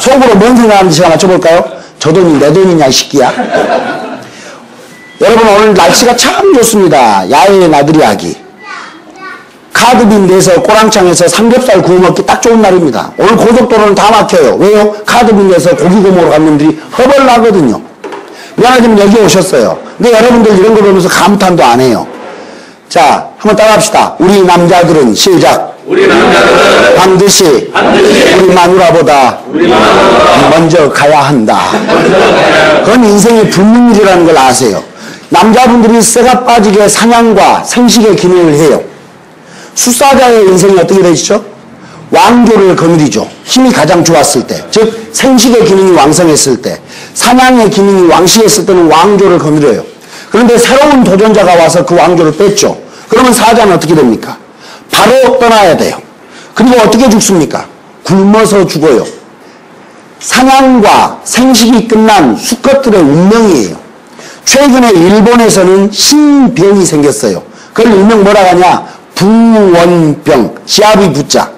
속으로 뭔 생각하는지 제가 맞춰볼까요? 저 돈이 내 돈이냐 이 새끼야. 여러분 오늘 날씨가 참 좋습니다. 야외에 나들이 하기. 카드빈 내서 꼬랑창에서 삼겹살 구워 먹기 딱 좋은 날입니다. 오늘 고속도로는 다 막혀요. 왜요? 카드빈 내서 고기 구워 먹으러 간 놈들이 허벌나거든요. 미안하지만 여기 오셨어요. 근데 여러분들 이런 거 보면서 감탄도 안 해요. 자, 한번 따라합시다. 우리 남자들은 시작. 우리 남자들은 반드시 우리 마누라보다 먼저 가야 한다. 그건 인생의 분명일이라는 걸 아세요. 남자분들이 쇠가 빠지게 사냥과 생식의 기능을 해요. 수사자의 인생이 어떻게 되시죠? 왕조를 거느리죠. 힘이 가장 좋았을 때, 즉 생식의 기능이 왕성했을 때, 사냥의 기능이 왕시했을 때는 왕조를 거느려요. 그런데 새로운 도전자가 와서 그 왕조를 뺐죠. 그러면 사자는 어떻게 됩니까? 바로 떠나야 돼요. 그리고 어떻게 죽습니까? 굶어서 죽어요. 사냥과 생식이 끝난 수컷들의 운명이에요. 최근에 일본에서는 신병이 생겼어요. 그걸 일명 뭐라 하냐? 부원병, 시아비 부자.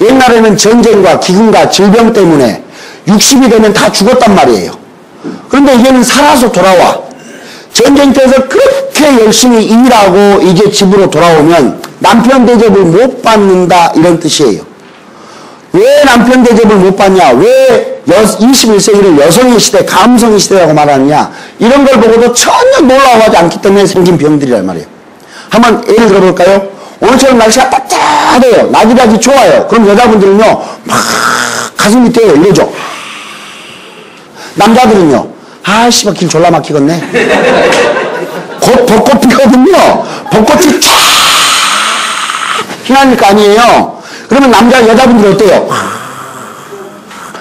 옛날에는 전쟁과 기근과 질병 때문에 60이 되면 다 죽었단 말이에요. 그런데 이제는 살아서 돌아와. 전쟁터에서 그렇게 열심히 일하고 이제 집으로 돌아오면 남편 대접을 못 받는다 이런 뜻이에요. 왜 남편 대접을 못 받냐? 왜 21세기를 여성의 시대, 감성의 시대라고 말하느냐? 이런 걸 보고도 전혀 놀라워하지 않기 때문에 생긴 병들이란 말이에요. 한번 예를 들어볼까요? 오늘처럼 날씨가 따뜻해요. 낮이라기 좋아요. 그럼 여자분들은요 막 가슴이 뛰어 열려죠. 남자들은요 아씨발 길 졸라 막히겠네. 곧 벚꽃 피거든요. 벚꽃이 쫙 피날 거 아니에요. 그러면 여자분들은 어때요?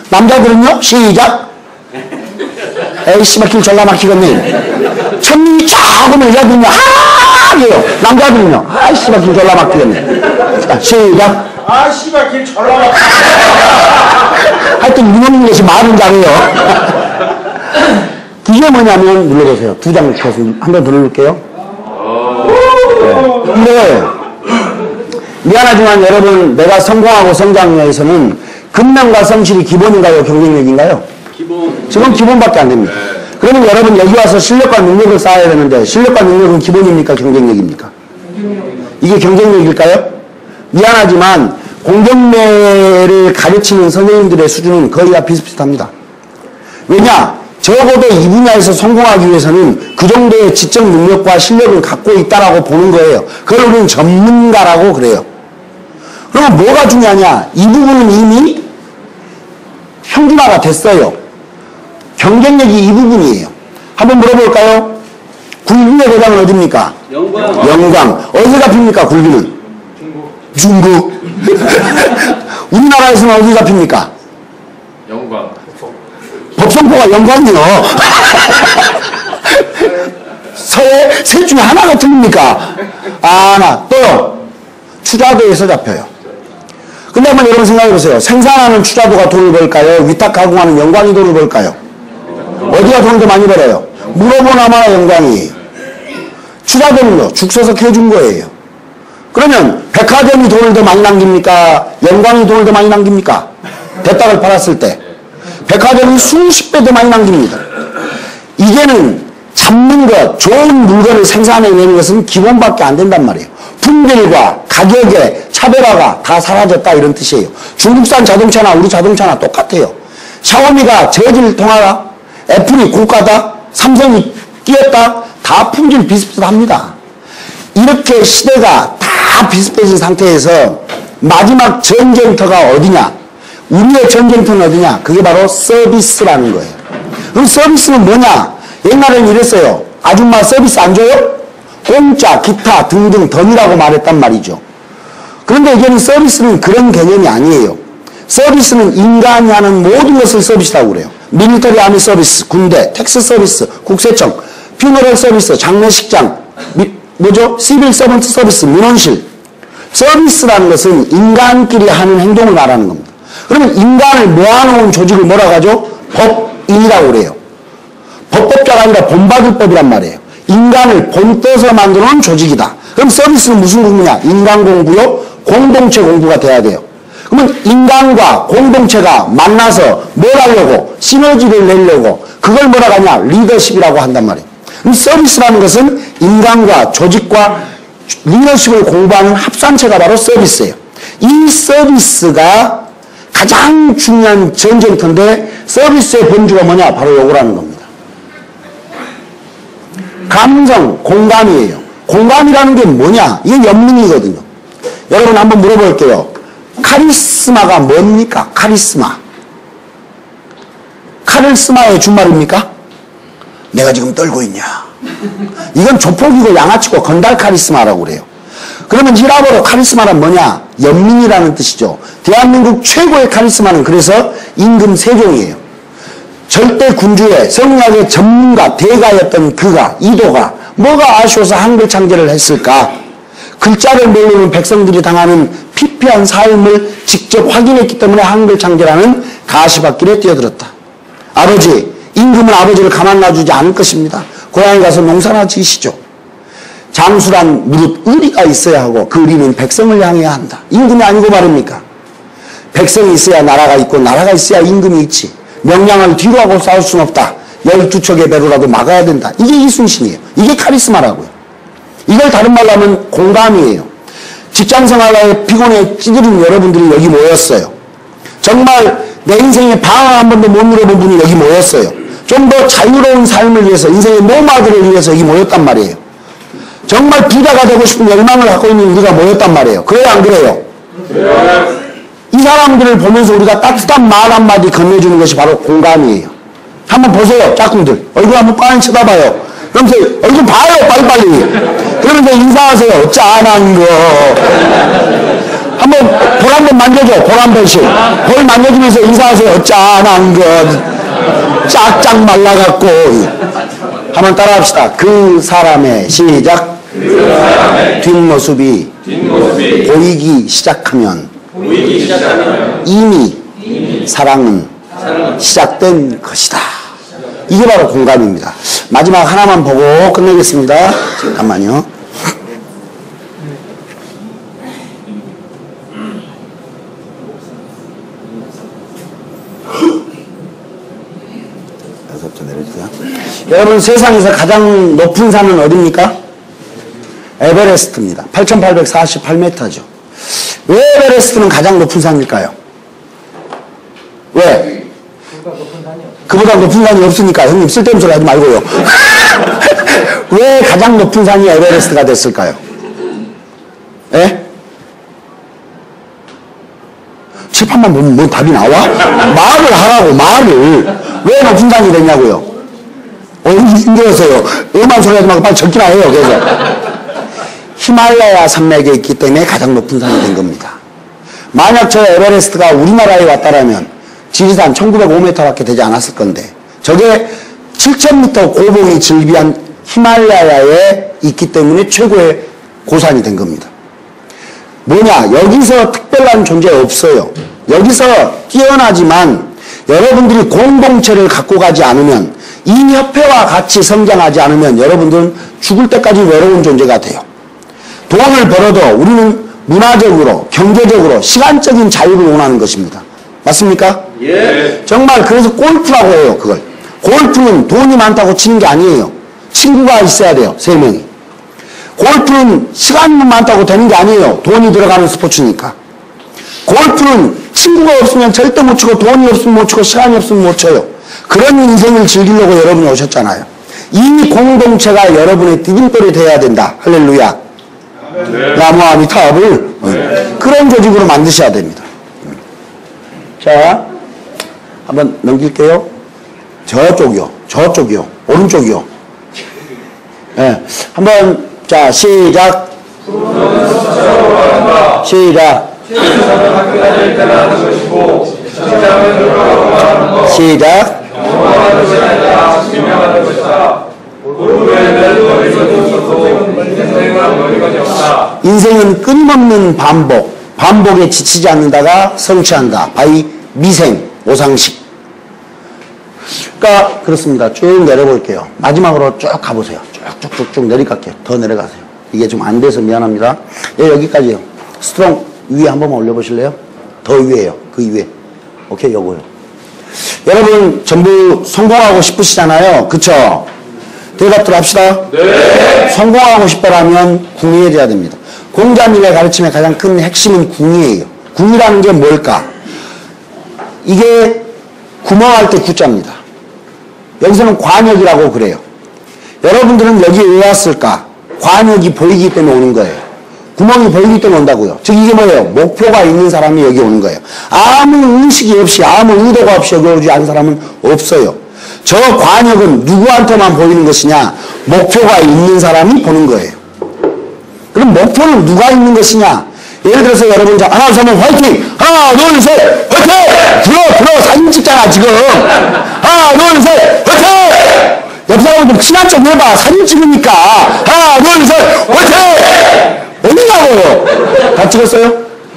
남자들은요 시작. 에이 씨발 길 졸라 막히겠네. 천둥이 쫙 오면 여자분은요 이에요. 남자들은요 아 씨발 길 졸라 막히겠네. 자 시작. 아 씨발 길 졸라 막히겠네. 하여튼 이놈인 것이 말은 잘해요. 이게 뭐냐면 눌러보세요. 두 장 켜서 한번 더 누를게요. 네. 근데 미안하지만 여러분 내가 성공하고 성장을 위해서는 근면과 성실이 기본인가요? 경쟁력인가요? 기본. 지금 기본밖에 안 됩니다. 그러면 여러분 여기 와서 실력과 능력을 쌓아야 되는데 실력과 능력은 기본입니까? 경쟁력입니까? 이게 경쟁력일까요? 미안하지만 공경매를 가르치는 선생님들의 수준은 거의 다 비슷비슷합니다. 왜냐? 적어도 이 분야에서 성공하기 위해서는 그 정도의 지적 능력과 실력을 갖고 있다라고 보는 거예요. 그걸 우리는 전문가라고 그래요. 그러면 뭐가 중요하냐? 이 부분은 이미 평준화가 됐어요. 경쟁력이 이 부분이에요. 한번 물어볼까요? 굴비의 고장은 어디입니까? 영광. 어디서 잡힙니까? 굴비는? 중국. 우리나라에서는 어디 잡힙니까? 영광. 법성포가 영광이요. 서해 셋 중에 하나가 틀립니까? 하나. 또요. 추자도에서 잡혀요. 근데 한번 여러분 생각해보세요. 생산하는 추자도가 돈을 벌까요? 위탁 가공하는 영광이 돈을 벌까요? 어디가 돈을 더 많이 벌어요? 물어보나마나 영광이. 추자도는요, 죽 서서 캐준 거예요. 그러면 백화점이 돈을 더 많이 남깁니까? 영광이 돈을 더 많이 남깁니까? 대닭을 팔았을 때. 백화점이 수십 배 더 많이 남깁니다. 이제는 잡는 것, 좋은 물건을 생산해내는 것은 기본밖에 안 된단 말이에요. 품질과 가격의 차별화가 다 사라졌다 이런 뜻이에요. 중국산 자동차나 우리 자동차나 똑같아요. 샤오미가 저질 통하다, 애플이 고가다, 삼성이 끼었다, 다 품질 비슷비슷합니다. 이렇게 시대가 다 비슷해진 상태에서 마지막 전쟁터가 어디냐? 우리의 전쟁터는 어디냐? 그게 바로 서비스라는 거예요. 그럼 서비스는 뭐냐? 옛날에는 이랬어요. 아줌마 서비스 안 줘요? 공짜, 기타 등등 덤이라고 말했단 말이죠. 그런데 이제는 서비스는 그런 개념이 아니에요. 서비스는 인간이 하는 모든 것을 서비스라고 그래요. 밀리터리 아미 서비스, 군대, 텍스 서비스, 국세청, 퓨너럴 서비스, 장례식장, 시빌 서번트 서비스, 민원실. 서비스라는 것은 인간끼리 하는 행동을 말하는 겁니다. 그러면 인간을 모아놓은 조직을 뭐라고 하죠? 법인이라고 그래요. 법법자가 아니라 본받을 법이란 말이에요. 인간을 본떠서 만들어놓은 조직이다. 그럼 서비스는 무슨 공부냐? 인간 공부요? 공동체 공부가 돼야 돼요. 그러면 인간과 공동체가 만나서 뭘 하려고? 시너지를 내려고. 그걸 뭐라고 하냐? 리더십이라고 한단 말이에요. 그럼 서비스라는 것은 인간과 조직과 리더십을 공부하는 합산체가 바로 서비스예요. 이 서비스가 가장 중요한 전쟁터인데 서비스의 본주가 뭐냐? 바로 요거라는 겁니다. 감성, 공감이에요. 공감이라는 게 뭐냐? 이게 연민이거든요. 여러분 한번 물어볼게요. 카리스마가 뭡니까? 카리스마. 카리스마의 준말입니까? 내가 지금 떨고 있냐? 이건 조폭이고 양아치고 건달 카리스마라고 그래요. 그러면 히라보로 카리스마란 뭐냐? 연민이라는 뜻이죠. 대한민국 최고의 카리스마는 그래서 임금 세종이에요. 절대 군주의 성리학의 전문가 대가였던 그가, 이도가 뭐가 아쉬워서 한글 창제를 했을까? 글자를 모르는 백성들이 당하는 피폐한 삶을 직접 확인했기 때문에 한글 창제라는 가시밭길에 뛰어들었다. 아버지, 임금은 아버지를 가만 놔주지 않을 것입니다. 고향에 가서 농사나 지으시죠. 장수란 무릇 의리가 있어야 하고 그 의리는 백성을 향해야 한다. 임금이 아니고 말입니까? 백성이 있어야 나라가 있고 나라가 있어야 임금이 있지. 명량을 뒤로 하고 싸울 수는 없다. 12척의 배로라도 막아야 된다. 이게 이순신이에요. 이게 카리스마라고요. 이걸 다른 말로 하면 공감이에요. 직장생활에 피곤해 찌들은 여러분들이 여기 모였어요. 정말 내 인생에 방황 한 번도 못 누려본 분이 여기 모였어요. 좀 더 자유로운 삶을 위해서 인생의 노마드를 위해서 여기 모였단 말이에요. 정말 부자가 되고 싶은 열망을 갖고 있는 우리가 모였단 말이에요. 그래요 안 그래요? 이 사람들을 보면서 우리가 따뜻한 말 한마디 건네주는 것이 바로 공감이에요. 한번 보세요. 짝꿍들. 얼굴 한번 빤히 쳐다봐요. 그러면서 얼굴 봐요. 빨리빨리. 그러면서 인사하세요. 짠한 거. 한번 볼 한번 만져줘. 볼 한 번씩. 볼 만져주면서 인사하세요. 짠한 거. 짝짝 말라갖고. 한번 따라합시다. 그 사람의 시작. 뒷모습이 보이기 시작하면 이미 사랑은 시작된 것이다. 이게 바로 공감입니다. 마지막 하나만 보고 끝내겠습니다. 잠깐만요. 여기서부터 내려주세요. 여러분 세상에서 가장 높은 산은 어디입니까? 에베레스트입니다. 8,848m죠. 왜 에베레스트는 가장 높은 산일까요? 왜? 그보다 높은 산이 없으니까. 형님 쓸데없는 소리 하지 말고요. 왜 가장 높은 산이 에베레스트가 됐을까요? 예? 칠판만 보면 뭐 답이 나와? 말을 하라고, 말을. 왜 높은 산이 됐냐고요? 힘들었어요. 음한 소리 하지 말고 빨리 적기나 해요, 그래서. 히말라야 산맥에 있기 때문에 가장 높은 산이 된 겁니다. 만약 저 에베레스트가 우리나라에 왔다라면 지리산 1905m밖에 되지 않았을 건데, 저게 7,000m 고봉이 즐비한 히말라야에 있기 때문에 최고의 고산이 된 겁니다. 뭐냐? 여기서 특별한 존재 없어요. 여기서 뛰어나지만 여러분들이 공동체를 갖고 가지 않으면, 이 협회와 같이 성장하지 않으면 여러분들은 죽을 때까지 외로운 존재가 돼요. 돈을 벌어도 우리는 문화적으로, 경제적으로, 시간적인 자유를 원하는 것입니다. 맞습니까? 예. 정말 그래서 골프라고 해요, 그걸. 골프는 돈이 많다고 치는 게 아니에요. 친구가 있어야 돼요, 3명이. 골프는 시간이 많다고 되는 게 아니에요. 돈이 들어가는 스포츠니까. 골프는 친구가 없으면 절대 못 치고, 돈이 없으면 못 치고, 시간이 없으면 못 쳐요. 그런 인생을 즐기려고 여러분이 오셨잖아요. 이 공동체가 여러분의 디딤돌이 되어야 된다. 할렐루야. 나무아미 타업을 그런 조직으로 만드셔야 됩니다. 자, 한번 넘길게요. 저쪽이요. 오른쪽이요. 네. 한번, 자, 시작. 시작. 시작. 인생은 끊임없는 반복에 지치지 않는다가 성취한다. 바이 미생, 오상식. 그러니까 그렇습니다. 쭉 내려볼게요. 마지막으로 쭉 가보세요. 쭉쭉쭉 내려갈게요. 더 내려가세요. 이게 좀 안 돼서 미안합니다. 예, 여기까지요. 스트롱 위에 한 번만 올려보실래요? 더 위에요. 그 위에. 오케이, 요거요. 여러분 전부 성공하고 싶으시잖아요. 그쵸? 대답들 합시다. 네. 성공하고 싶다라면 궁리해야 됩니다. 공자님의 가르침의 가장 큰 핵심은 궁이에요. 궁이라는 게 뭘까? 이게 구멍할 때 구자입니다. 여기서는 관역이라고 그래요. 여러분들은 여기에 왜 왔을까? 관역이 보이기 때문에 오는 거예요. 구멍이 보이기 때문에 온다고요. 즉 이게 뭐예요? 목표가 있는 사람이 여기 오는 거예요. 아무 의식이 없이, 아무 의도가 없이 여기 오지 않은 사람은 없어요. 저 관역은 누구한테만 보이는 것이냐? 목표가 있는 사람이 보는 거예요. 그럼 목표는 누가 있는 것이냐? 예를 들어서 여러분, 자, 하나, 둘, 셋, 화이팅! 하나, 둘, 셋, 화이팅! 들어, 사진 찍잖아, 지금. 하나, 둘, 셋, 화이팅! 옆 사람은 좀 친한 척 해봐. 사진 찍으니까. 하나, 둘, 셋, 화이팅! 어디냐고요? 다 찍었어요?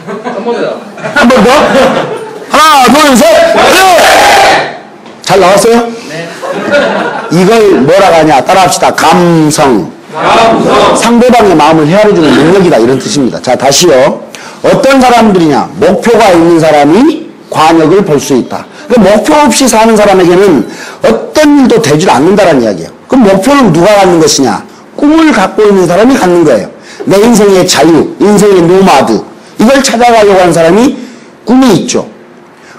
한 번 더. 한 번 더? 하나, 둘, 셋, 화이팅! 잘 나왔어요? 네. 이걸 뭐라고 하냐? 따라합시다. 감성. 상대방의 마음을 헤아려주는 능력이다, 이런 뜻입니다. 자, 다시요. 어떤 사람들이냐? 목표가 있는 사람이 관역을 볼 수 있다. 그 목표 없이 사는 사람에게는 어떤 일도 되질 않는다는 이야기예요. 그럼 목표는 누가 갖는 것이냐? 꿈을 갖고 있는 사람이 갖는 거예요. 내 인생의 자유, 인생의 노마드, 이걸 찾아가려고 하는 사람이 꿈이 있죠.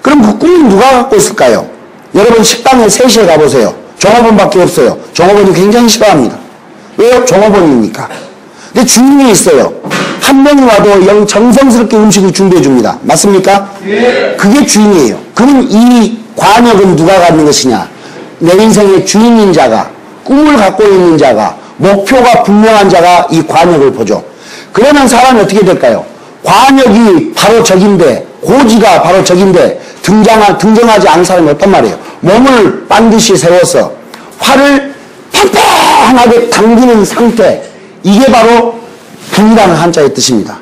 그럼 그 꿈은 누가 갖고 있을까요? 여러분 식당에 3시에 가보세요. 종업원밖에 없어요. 종업원이 굉장히 싫어합니다. 왜요? 종업원이니까. 근데 주인이 있어요. 한 명이 와도 정성스럽게 음식을 준비해 줍니다. 맞습니까? 예. 그게 주인이에요. 그럼 이 관역은 누가 갖는 것이냐? 내 인생의 주인인 자가, 꿈을 갖고 있는 자가, 목표가 분명한 자가 이 관역을 보죠. 그러면 사람이 어떻게 될까요? 관역이 바로 적인데, 고지가 바로 적인데 등정하지 않은 사람이 어떤 말이에요? 몸을 반드시 세워서 활을 팽팽하게 당기는 상태, 이게 바로 궁이라는 한자의 뜻입니다.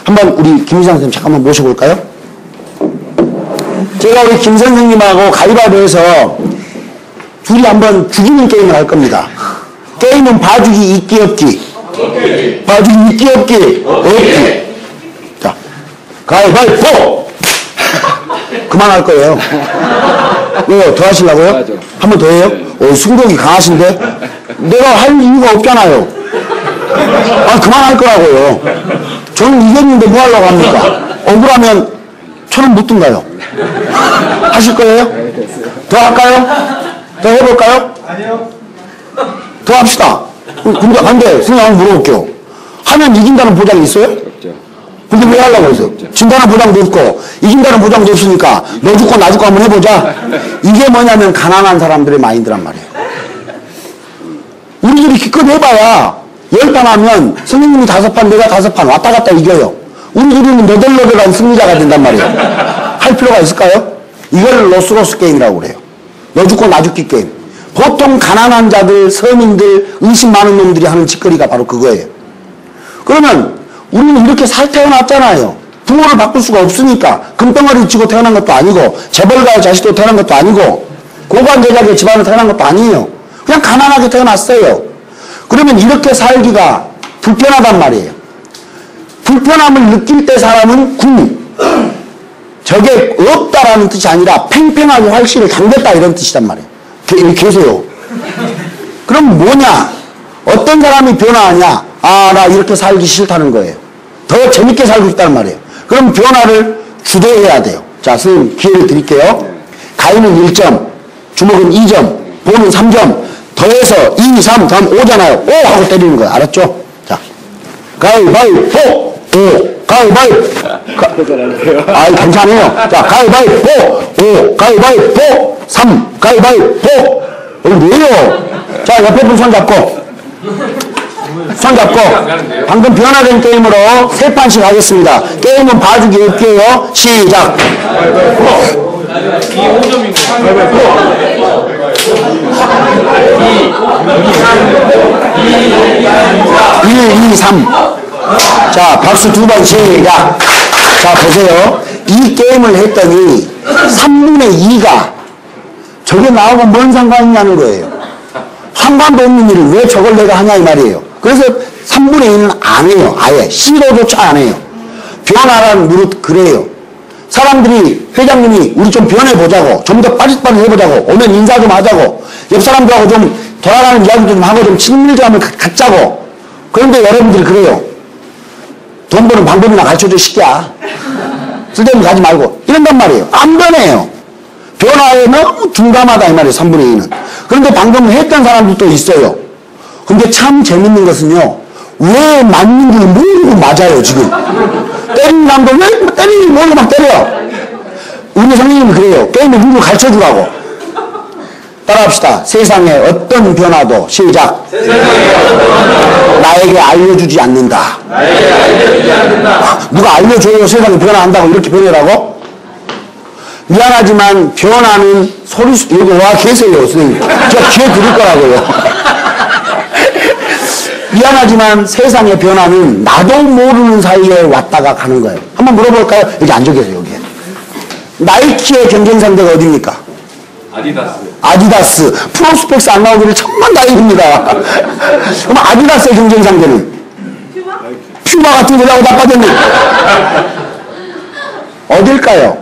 한번 우리 김 선생님 잠깐만 모셔볼까요? 제가 우리 김 선생님하고 가위바위보해서 둘이 한번 죽이는 게임을 할 겁니다. 게임은 봐주기, 있기, 없기. 봐주기, 있기, 없기. 없기. 자, 가위바위보! 그만할 거예요. 왜요? 더 하시려고요? 한 번 더 해요? 승격이 강하신데? 내가 할 이유가 없잖아요. 아, 그만할 거라고요. 저는 이겼는데 뭐 하려고 합니까? 억울하면 저는 못 든가요? 하실 거예요? 더 할까요? 더 해볼까요? 아니요. 더 합시다. 근데 선생님 한번 물어볼게요. 하면 이긴다는 보장이 있어요? 근데 왜 하려고 그랬어요? 진다는 보장도 없고 이긴다는 보장도 없으니까 너 죽고 나 죽고 한번 해보자. 이게 뭐냐면 가난한 사람들의 마인드란 말이에요. 우리들이 기껏 해봐야 10판 하면 선생님이 5판 내가 5판 왔다 갔다 이겨요. 우리들은 너덜너덜한 승리자가 된단 말이에요. 할 필요가 있을까요? 이걸 로스로스 게임이라고 그래요. 너 죽고 나 죽기 게임. 보통 가난한 자들, 서민들, 의심 많은 놈들이 하는 짓거리가 바로 그거예요. 그러면 우리는 이렇게 살 태어났잖아요. 부모를 바꿀 수가 없으니까 금덩어리 치고 태어난 것도 아니고 재벌가의 자식도 태어난 것도 아니고 고관제작의 집안에 태어난 것도 아니에요. 그냥 가난하게 태어났어요. 그러면 이렇게 살기가 불편하단 말이에요. 불편함을 느낄 때 사람은 저게 없다라는 뜻이 아니라 팽팽하게 활시를 당겼다 이런 뜻이란 말이에요. 여기 계세요. 그럼 뭐냐? 어떤 사람이 변화하냐? 아, 나 이렇게 살기 싫다는 거예요. 더 재밌게 살고 싶다는 말이에요. 그럼 변화를 주도해야 돼요. 자, 선생님 기회를 드릴게요. 가위는 1점, 주먹은 2점, 보는 3점, 더해서 2, 3, 다음 5잖아요. 5 하고 때리는 거예요. 알았죠? 자, 가위바위보! 5, 가위바위보! 아이, 괜찮아요. 자, 가위바위보! 5, 가위바위보! 3, 가위바위보! 왜요? 자, 옆에 분 손 잡고. 손 잡고. 방금 변화된 게임으로 3판씩 하겠습니다. 게임은 봐주기 없게요. 시작! 1, 2, 3. 자, 박수 2번 시작. 자, 보세요. 이 게임을 했더니 3분의 2가 저게 나하고 뭔 상관이 있냐는 거예요. 상관도 없는 일을 왜 저걸 내가 하냐 이 말이에요. 그래서 3분의 2는 안 해요. 아예 시도조차 안 해요. 변화라는 무릇 그래요. 사람들이 회장님이 우리 좀 변해보자고 좀 더 빠릿빠릿 해보자고 오면 인사 좀 하자고 옆 사람들하고 좀 돌아가는 이야기도 좀 하고 좀 친밀 좀 하면 갖자고. 그런데 여러분들이 그래요. 돈 버는 방법이나 가르쳐줘 시끼야. 쓸데없는 가지 말고 이런단 말이에요. 안 변해요. 변화에 너무 둔감하다 이 말이에요. 3분의 2는. 그런데 방금 했던 사람들도 있어요. 근데 참 재밌는 것은요. 왜 맞는 줄 모르고 맞아요 지금. 때리는 사람도 왜 때리는 줄 모르고 막 때려. 우리 선생님이 그래요. 게임의 룰을 가르쳐주라고. 따라합시다. 세상에 어떤 변화도 시작. 나에게 알려주지 않는다. 누가 알려줘요 세상에 변화한다고 이렇게 변해라고? 미안하지만 변화는 소리 여기 와 계세요 선생님. 제가 기회 드릴 거라고요. 미안하지만 세상의 변화는 나도 모르는 사이에 왔다가 가는 거예요. 한번 물어볼까요? 여기 앉아 계세요 여기. 나이키의 경쟁 상대가 어디입니까? 아디다스. 프로스펙스 안 나오기를 천만 다행입니다. 그럼 아디다스의 경쟁 상대는? 퓨마 같은 거라고 나빠졌네. 어딜까요?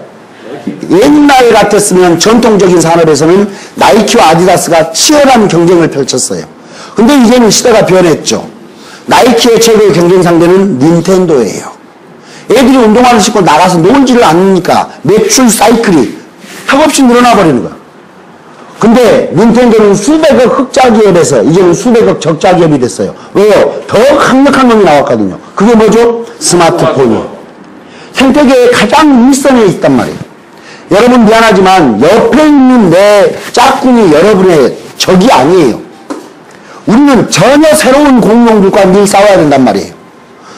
옛날 같았으면 전통적인 산업에서는 나이키와 아디다스가 치열한 경쟁을 펼쳤어요. 근데 이제는 시대가 변했죠. 나이키의 최고의 경쟁 상대는 닌텐도예요. 애들이 운동화를 신고 나가서 놀지를 않으니까 매출 사이클이 턱없이 늘어나 버리는 거야. 근데 닌텐도는 수백억 흑자 기업에서 이제는 수백억 적자 기업이 됐어요. 왜요? 더 강력한 놈이 나왔거든요. 그게 뭐죠? 스마트폰이에요. 생태계의 가장 윗선에 있단 말이에요. 여러분 미안하지만 옆에 있는 내 짝꿍이 여러분의 적이 아니에요. 우리는 전혀 새로운 공룡들과 늘 싸워야 된단 말이에요.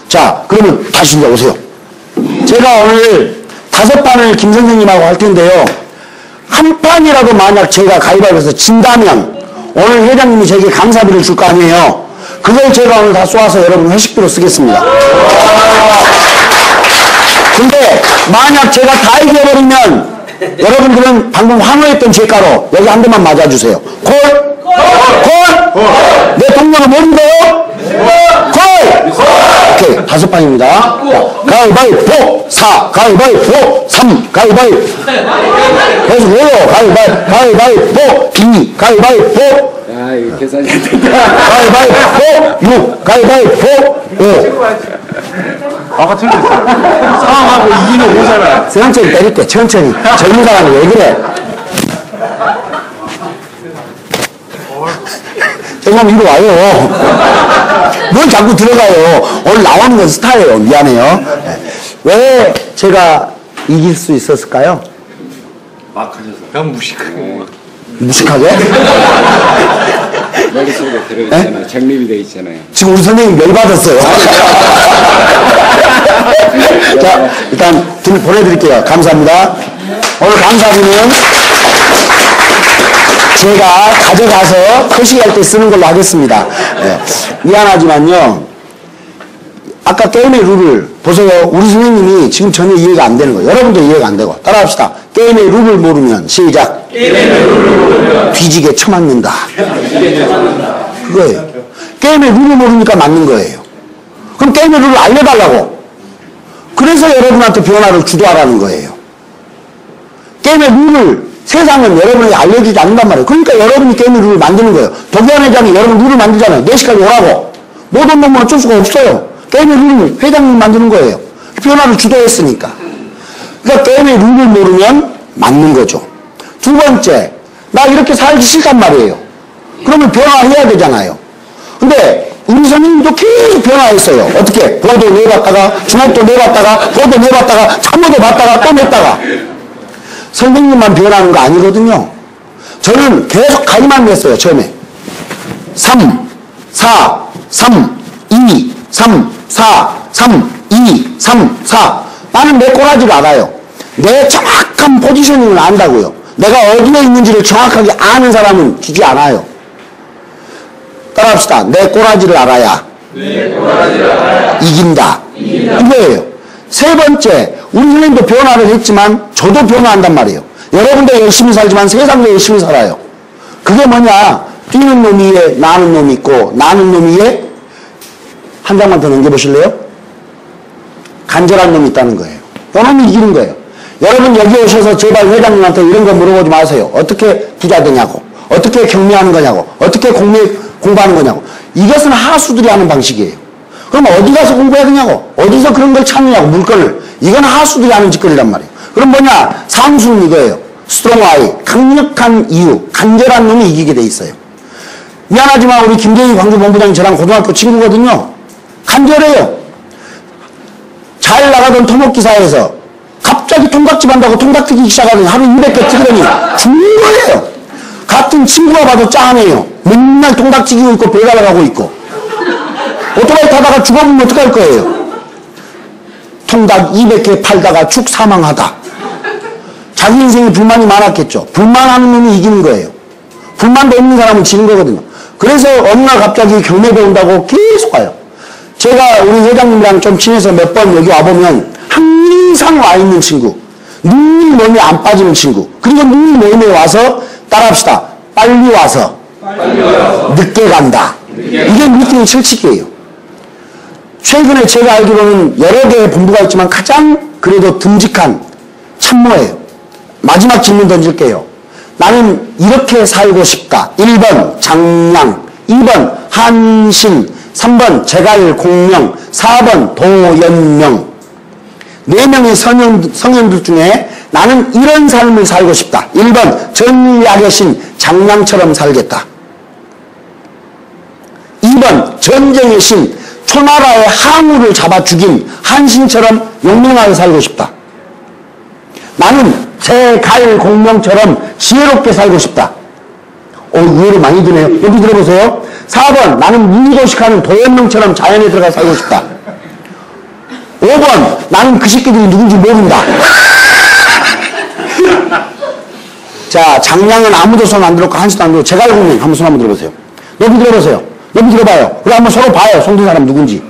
자, 그러면 다시 이제 오세요. 제가 오늘 5판을 김 선생님하고 할 텐데요. 한 판이라도 만약 제가 가위바위보에서 진다면 오늘 회장님이 제게 감사비를 줄 거 아니에요. 그걸 제가 오늘 다 쏘아서 여러분 회식비로 쓰겠습니다. 근데 만약 제가 다 이겨버리면 여러분들은 방금 환호했던 제 가로 여기 한 대만 맞아주세요. 콜? 콜? 내 동료가 뭔데요? 콜! 오케이. 5판입니다. 가위바위보 4, 가위바위보 3, 가위바위보. 계속 해요. 가위바위보 2, 가위바위보. 야, 이거 계산이 안 돼. 가위바위보 6, 가위바위보 5. 아까 틀렸어. 상황하고 2는 5잖아. 천천히 때릴게, 천천히. 젊은 사람이 왜 그래? 저 사람 이리 와요. 뭘 자꾸 들어가요. 오늘 나오는 건 스타예요. 미안해요. 왜 제가 이길 수 있었을까요? 막 하셔서. 그냥 무식하게. 무식하게? 머릿속에 들어있잖아요. 정립이 돼 있잖아요. 지금 우리 선생님 열받았어요. 자, 일단 보내드릴게요. 감사합니다. 오늘 강사비는 제가 가져가서 표시할 때 쓰는 걸로 하겠습니다. 네. 미안하지만요. 아까 게임의 룰을 보세요. 우리 선생님이 지금 전혀 이해가 안 되는 거예요. 여러분도 이해가 안 되고. 따라합시다. 게임의 룰을 모르면 시작. 게임의 룰을 모르면 뒤지게 쳐맞는다. 그거예요. 게임의 룰을 모르니까 맞는 거예요. 그럼 게임의 룰을 알려달라고. 그래서 여러분한테 변화를 주도하라는 거예요. 게임의 룰을 세상은 여러분에게 알려주지 않는단 말이에요. 그러니까 여러분이 게임의 룰을 만드는 거예요. 도기환 회장이 여러분 룰을 만들잖아요. 4시까지 오라고. 못 온 놈은 어쩔 수가 없어요. 게임의 룰을 회장님이 만드는 거예요. 변화를 주도했으니까. 그러니까 게임의 룰을 모르면 맞는 거죠. 두 번째, 나 이렇게 살기 싫단 말이에요. 그러면 변화해야 되잖아요. 근데 우리 선생님도 계속 변화했어요. 어떻게? 보도 내봤다가, 주먹도 내봤다가, 보도 내봤다가, 참모도 봤다가, 또 냈다가. 선생님만 변하는 거 아니거든요. 저는 계속 가위만 냈어요, 처음에. 3, 4, 3, 2, 3, 4, 3, 2, 3, 4. 나는 내 꼬라지를 알아요. 내 정확한 포지셔닝을 안다고요. 내가 어디에 있는지를 정확하게 아는 사람은 지지 않아요. 따라합시다. 내 꼬라지를 알아야, 이긴다. 이거예요. 세 번째, 우리 선생님도 변화를 했지만 저도 변화한단 말이에요. 여러분도 열심히 살지만 세상도 열심히 살아요. 그게 뭐냐? 뛰는 놈 위에 나는 놈이 있고 나는 놈 위에 한 장만 더 넘겨보실래요? 간절한 놈이 있다는 거예요. 요 놈이 이기는 거예요. 여러분 여기 오셔서 제발 회장님한테 이런 거 물어보지 마세요. 어떻게 부자 되냐고, 어떻게 경매하는 거냐고, 어떻게 공부하는 거냐고. 이것은 하수들이 하는 방식이에요. 그럼 어디 가서 공부해야 되냐고, 어디서 그런 걸 찾느냐고, 물건을. 이건 하수들이 하는 짓거리란 말이에요. 그럼 뭐냐? 상수는 이거예요. 스트롱 아이, 강력한 이유, 간절한 놈이 이기게 돼 있어요. 미안하지만 우리 김재희 광주본부장이 저랑 고등학교 친구거든요. 간절해요. 잘 나가던 토목기사에서 갑자기 통닭집 한다고 통닭 튀기 시작하더니 하루 200개 튀더니 죽는 거예요. 같은 친구가 봐도 짠해요. 맨날 통닭 튀기고 있고 배달을 하고 있고. 오토바이 타다가 죽어보면 어떡할 거예요? 통닭 200개 팔다가 죽 사망하다. 자기 인생에 불만이 많았겠죠. 불만하는 놈이 이기는 거예요. 불만도 없는 사람은 지는 거거든요. 그래서 어느 날 갑자기 경매 배운다고 계속 가요. 제가 우리 회장님이랑 좀 친해서 몇 번 여기 와보면 항상 와 있는 친구, 늘 몸에 안 빠지는 친구, 그리고 늘 모임에 와서 따라합시다. 빨리 와서 늦게 간다. 이게 미팅의 철칙이에요. 최근에 제가 알기로는 여러 개의 본부가 있지만 가장 그래도 듬직한 참모예요. 마지막 질문 던질게요. 나는 이렇게 살고 싶다. 1번 장량, 2번 한신, 3번 제갈공명, 4번 도연명. 4명의 성현들 중에 나는 이런 삶을 살고 싶다. 1번 전략의 신 장량처럼 살겠다. 2번 전쟁의 신 초나라의 항우를 잡아 죽인 한신처럼 용맹하게 살고 싶다. 나는 제갈공명처럼 지혜롭게 살고 싶다. 의외로 많이 드네요. 여기 들어보세요. 4번 나는 무의도식하는 도연명처럼 자연에 들어가 살고 싶다. 5번 나는 그 새끼들이 누군지 모른다. 자, 장량은 아무도 손 안 들었고 한시도 안 들었고 제갈공명 한번 손 한번 들어보세요. 높이 들어보세요. 높이 들어봐요. 그리고 한번 서로 봐요. 손 든 사람 누군지.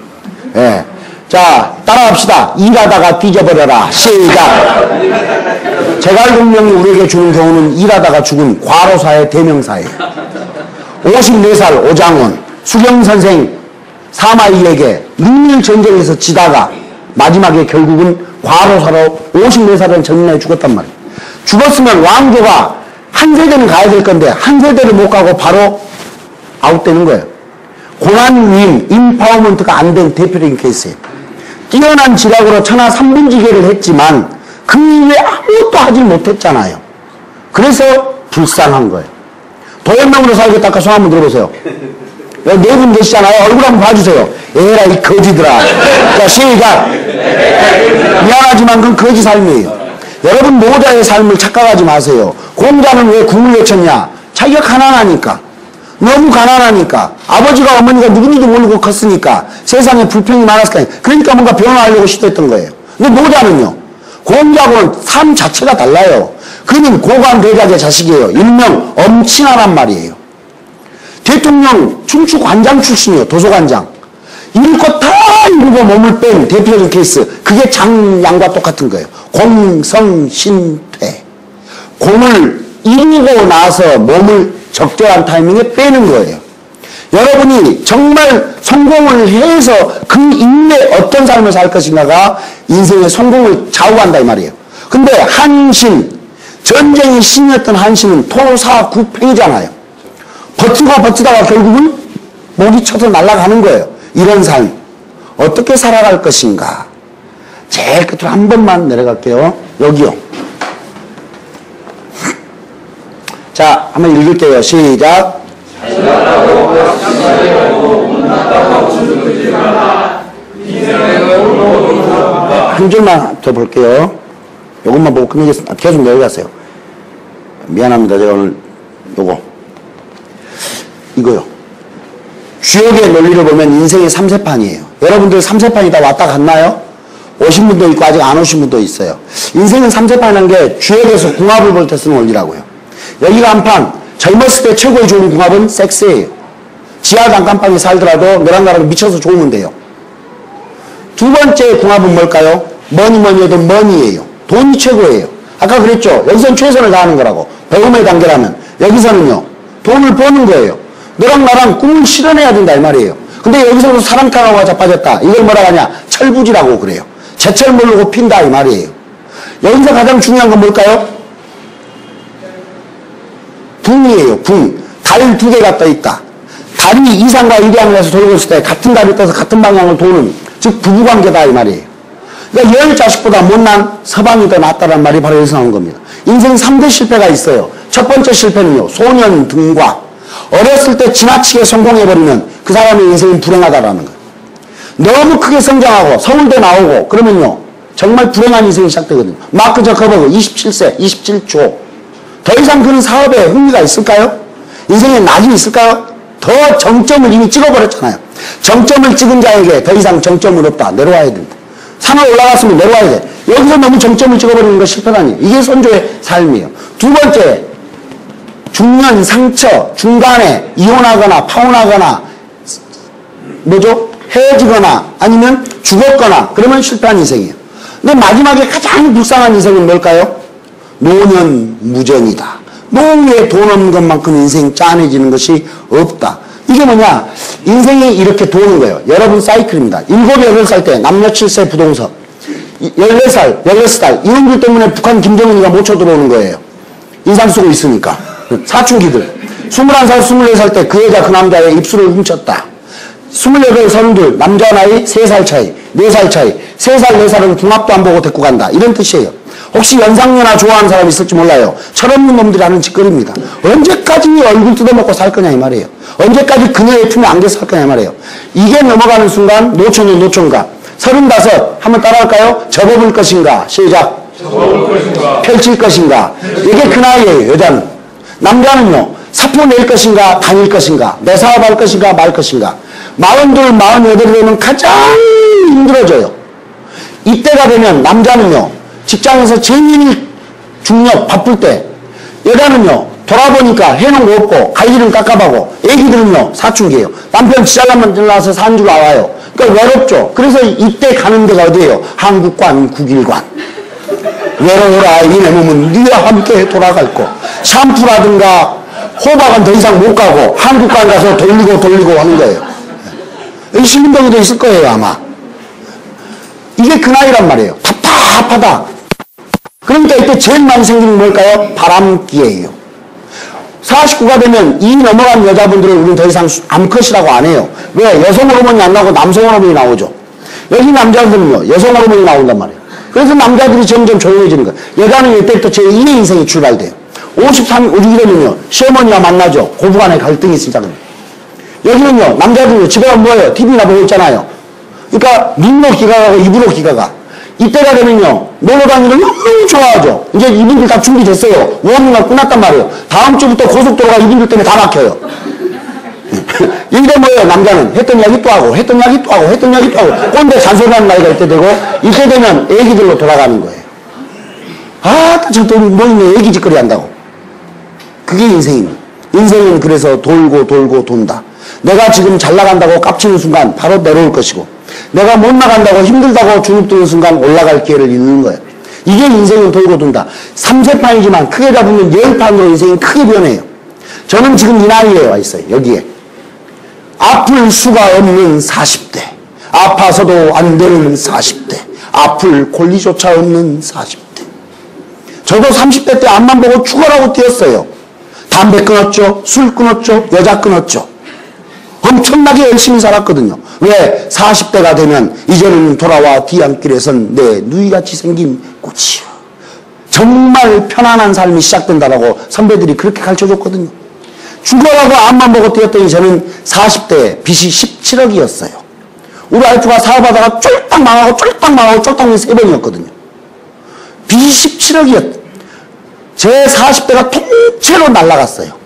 예. 자, 따라합시다. 일하다가 뒤져버려라. 시작. 제갈공명이 우리에게 주는 교훈은 일하다가 죽은 과로사의 대명사예요. 54살 오장원 수경선생 사마이에게 능률 전쟁에서 지다가 마지막에 결국은 과로사로 54살은 전년에 죽었단 말이에요. 죽었으면 왕조가 한 세대는 가야 될 건데 한 세대를 못 가고 바로 아웃되는 거예요. 고난 위임, 임파워먼트가 안 된 대표적인 케이스예요. 뛰어난 지략으로 천하 삼분지계를 했지만 그 이후에 아무것도 하지 못했잖아요. 그래서 불쌍한 거예요. 도연명으로 살겠다 아까 손 한번 들어보세요. 여기 네 분 계시잖아요. 얼굴 한번 봐주세요. 에라 이 거지들아. 자 시작. 미안하지만 그건 거지 삶이에요. 여러분 모자의 삶을 착각하지 마세요. 공자는 왜 궁을 외쳤냐? 자기가 가난하니까. 너무 가난하니까. 아버지가 어머니가 누군지도 모르고 컸으니까. 세상에 불평이 많았으니까. 그러니까 뭔가 변화하려고 시도했던 거예요. 근데 모자는요. 공자하고는 삶 자체가 달라요. 그는 고관대작의 자식이에요. 일명 엄친아란 말이에요. 대통령 춘추관장 출신이에요. 도서관장. 이럴 것 다 이루고 몸을 뺀 대표적인 케이스. 그게 장양과 똑같은 거예요. 공성신퇴. 공을 이루고 나서 몸을 적절한 타이밍에 빼는 거예요. 여러분이 정말 성공을 해서 그 이후에 어떤 삶을 살 것인가가 인생의 성공을 좌우한다 이 말이에요. 근데 한신, 전쟁의 신이었던 한신은 토사구팽이잖아요. 버티다가 결국은 목이 쳐서 날아가는 거예요. 이런 삶 어떻게 살아갈 것인가. 제일 끝으로 한 번만 내려갈게요. 여기요. 자, 한번 읽을게요. 시작. 한 줄만 더 볼게요. 요것만 보고 끝내겠습니다. 계속 내려가세요. 미안합니다. 제가 오늘 요거 이거요. 주역의 논리를 보면 인생의 3세판이에요. 여러분들 3세판이 다 왔다 갔나요? 오신 분도 있고 아직 안 오신 분도 있어요. 인생은 3세판이라는 게 주역에서 궁합을 볼 때 쓰는 원리라고요. 여기가 한 판, 젊었을 때 최고의 좋은 궁합은 섹스예요. 지하 단칸방에 살더라도 너랑 나랑 미쳐서 좋으면 돼요. 두 번째 궁합은 뭘까요? 뭐니 해도 머니예요. 돈이 최고예요. 아까 그랬죠? 여기서는 최선을 다하는 거라고. 배움의 단계라면. 여기서는요. 돈을 버는 거예요. 너랑 나랑 꿈을 실현해야 된다 이 말이에요. 근데 여기서도 사랑탕하고 자빠졌다. 이걸 뭐라 하냐? 철부지라고 그래요. 제철 모르고 핀다 이 말이에요. 여기서 가장 중요한 건 뭘까요? 붕이에요. 붕. 달 두 개가 떠 있다. 달이 이상과 일양을 해서 돌고 있을 때 같은 달이 떠서 같은 방향을 도는, 즉 부부관계다 이 말이에요. 그러니까 열 자식보다 못난 서방이 더 낫다는 말이 바로 여기서 나온 겁니다. 인생 3대 실패가 있어요. 첫 번째 실패는요. 소년 등과. 어렸을 때 지나치게 성공해버리면 그 사람의 인생이 불행하다라는 거예요. 너무 크게 성장하고 서울대 나오고 그러면요. 정말 불행한 인생이 시작되거든요. 마크 저커버그 27세, 27초. 더 이상 그런 사업에 흥미가 있을까요? 인생에 낙이 있을까요? 더 정점을 이미 찍어버렸잖아요. 정점을 찍은 자에게 더 이상 정점은 없다. 내려와야 된다. 산을 올라갔으면 내려와야 돼. 여기서 너무 정점을 찍어버리는 거 실패라니. 이게 선조의 삶이에요. 두 번째, 중년, 상처, 중간에 이혼하거나 파혼하거나 뭐죠? 헤어지거나 아니면 죽었거나 그러면 실패한 인생이에요. 근데 마지막에 가장 불쌍한 인생은 뭘까요? 노년 무정이다. 노후에 돈 없는 것만큼 인생 짠해지는 것이 없다. 이게 뭐냐? 인생이 이렇게 도는 거예요. 여러분 사이클입니다. 7, 8살 때 남녀 7세 부동석 14살, 16살 이놈들 때문에 북한 김정은이가 못 쳐들어오는 거예요. 인상 쓰고 있으니까. 사춘기들. 21살, 24살 때 그 여자 그 남자의 입술을 훔쳤다. 28, 32 남자 나이 3살 차이, 4살 차이 3살, 4살은 궁합도 안 보고 데리고 간다. 이런 뜻이에요. 혹시 연상녀나 좋아하는 사람 있을지 몰라요. 철없는 놈들이 하는 짓거리입니다. 언제까지 얼굴 뜯어먹고 살 거냐 이 말이에요. 언제까지 그녀의 품에 안겨 살 거냐 이 말이에요. 이게 넘어가는 순간 노처녀 노총각 35 한번 따라할까요? 접어볼 것인가 시작. 접어볼 것인가 펼칠 것인가. 이게 그 나이에요. 여자는. 남자는요. 사표 낼 것인가 다닐 것인가 내 사업할 것인가 말 것인가. 42, 48 되면 가장 힘들어져요. 이때가 되면 남자는요. 직장에서 제일 중력 바쁠 때 여자는요. 돌아보니까 해놓은 거 없고 갈 일은 깝깝하고 애기들은요. 사춘기예요. 남편 지잘나면 나와서 사는 줄 알아요. 그러니까 외롭죠. 그래서 이때 가는 데가 어디예요? 한국관, 국일관. 외로워라 이내 몸은 네와 함께 돌아갈 거. 샴푸라든가 호박은 더 이상 못 가고 한국관 가서 돌리고 하는 거예요. 여기 신림동에도 있을 거예요, 아마. 이게 그 나이란 말이에요. 답답하다. 그러니까 이때 제일 많이 생기는 뭘까요? 바람기예요. 49가 되면 이 넘어간 여자분들은 우리는 더 이상 암컷이라고 안 해요. 왜? 여성 호르몬이 안 나오고 남성 호르몬이 나오죠. 여기 남자들은요, 여성 호르몬이 나온단 말이에요. 그래서 남자들이 점점 조용해지는 거예요. 여자는 이때부터 제2의 인생이 출발돼요. 53이되면요, 시어머니와 만나죠. 고부간의 갈등이 시작합니다. 여기는요, 남자들은요, 집에 가면 뭐예요? TV나 보고 있잖아요. 그러니까 눈으로 기가가고 입으로 기가가. 이때가 되면요, 놀러 다니는 너무 좋아하죠. 이제 이분들 다 준비됐어요. 원인가 끝났단 말이에요. 다음 주부터 고속도로가 이분들 때문에 다 막혀요. 이게 뭐예요? 남자는 했던 이야기 또 하고, 했던 이야기 또 하고, 했던 이야기 또 하고, 꼰대 잔소리하는 나이가 이때 되고, 이때 되면 애기들로 돌아가는 거예요. 아, 저또 뭐 애기 짓거리 한다고. 그게 인생입니다. 인생은 그래서 돌고 돌고 돈다. 내가 지금 잘 나간다고 깝치는 순간 바로 내려올 것이고, 내가 못 나간다고 힘들다고 주눅드는 순간 올라갈 기회를 잃는 거예요. 이게 인생은 돌고 돈다. 3세판이지만 크게 잡으면 10판으로 인생이 크게 변해요. 저는 지금 이 나이에 와 있어요. 여기에. 아플 수가 없는 40대. 아파서도 안 되는 40대. 아플 권리조차 없는 40대. 저도 30대 때 앞만 보고 죽어라고 뛰었어요. 담배 끊었죠. 술 끊었죠. 여자 끊었죠. 엄청나게 열심히 살았거든요. 왜? 40대가 되면 이제는 돌아와 뒤안길에선 내 누이같이 생긴 꽃이요. 정말 편안한 삶이 시작된다라고 선배들이 그렇게 가르쳐줬거든요. 죽어라고 앞만 보고 뛰었더니 저는 40대에 빚이 17억이었어요. 우리 와이프가 사업하다가 쫄딱 망하고 쫄딱 망하고 쫄딱 망하고 3번이었거든요. 빚이 17억이었어요. 제 40대가 통째로 날아갔어요.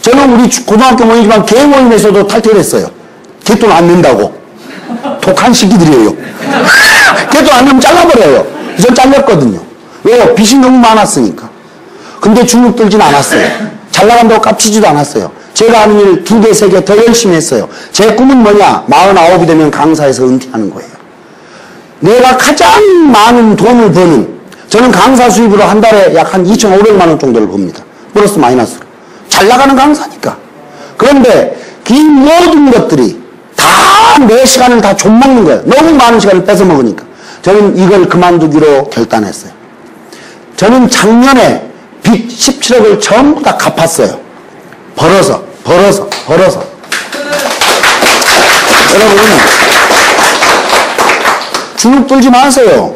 저는 우리 고등학교 모임이지만 개 모임에서도 탈퇴를 했어요. 개돈 안 낸다고. 독한 시기들이에요. 개돈 안 내면 잘라버려요. 전 잘렸거든요. 왜요? 빚이 너무 많았으니까. 근데 주눅 들진 않았어요. 잘 나간다고 깝치지도 않았어요. 제가 하는 일 2개, 3개 더 열심히 했어요. 제 꿈은 뭐냐? 49이 되면 강사에서 은퇴하는 거예요. 내가 가장 많은 돈을 버는, 저는 강사 수입으로 한 달에 약 한 2,500만 원 정도를 봅니다. 플러스 마이너스로. 잘 나가는 강사니까. 그런데 이 모든 것들이 다 내 시간을 다 좀먹는 거예요. 너무 많은 시간을 뺏어 먹으니까. 저는 이걸 그만두기로 결단했어요. 저는 작년에 빚 17억을 전부 다 갚았어요. 벌어서. 여러분, 주눅 들지 마세요.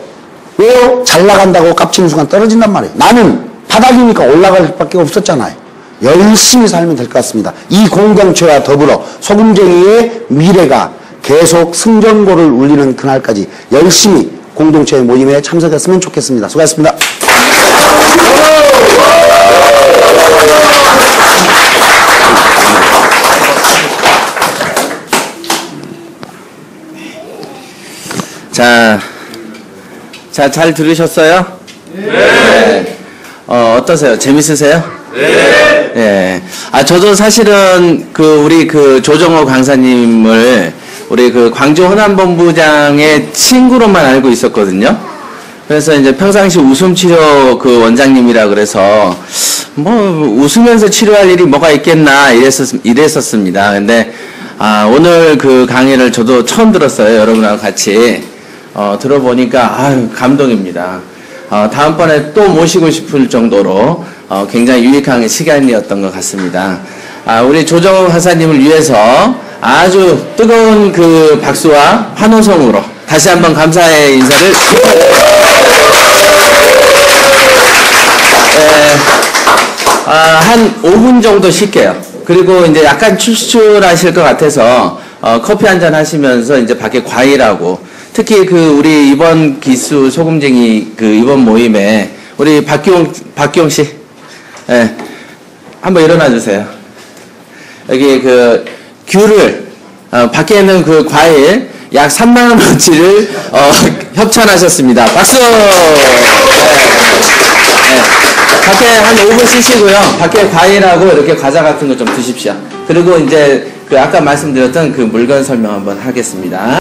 왜요? 잘 나간다고 깝치는 순간 떨어진단 말이에요. 나는 바닥이니까 올라갈 수밖에 없었잖아요. 열심히 살면 될 것 같습니다. 이 공동체와 더불어 소금쟁이의 미래가 계속 승전고를 울리는 그날까지 열심히 공동체의 모임에 참석했으면 좋겠습니다. 수고하셨습니다. 자, 잘 들으셨어요? 네. 어떠세요? 재밌으세요? 네. 예. 저도 사실은 우리 조정호 강사님을 우리 광주 호남본부장의 친구로만 알고 있었거든요. 그래서 이제 평상시 웃음치료 원장님이라 그래서 뭐 웃으면서 치료할 일이 뭐가 있겠나 이랬었습니다. 근데 오늘 강의를 저도 처음 들었어요. 여러분하고 같이 들어보니까 감동입니다. 다음번에 또 모시고 싶을 정도로 굉장히 유익한 시간이었던 것 같습니다. 우리 조정호 강사님을 위해서 아주 뜨거운 박수와 환호성으로 다시 한번 감사의 인사를 한 5분 정도 쉴게요. 그리고 이제 약간 출출하실 것 같아서 커피 한잔 하시면서 이제 밖에 과일하고 특히 우리 이번 기수 소금쟁이 이번 모임에 우리 박기용 씨, 예, 한번 일어나 주세요. 여기 귤을 밖에 있는 과일 약 3만 원어치를 협찬하셨습니다. 박수. 밖에 한 5분 쉬시고요. 밖에 과일하고 이렇게 과자 같은 거 좀 드십시오. 그리고 이제 아까 말씀드렸던 물건 설명 한번 하겠습니다.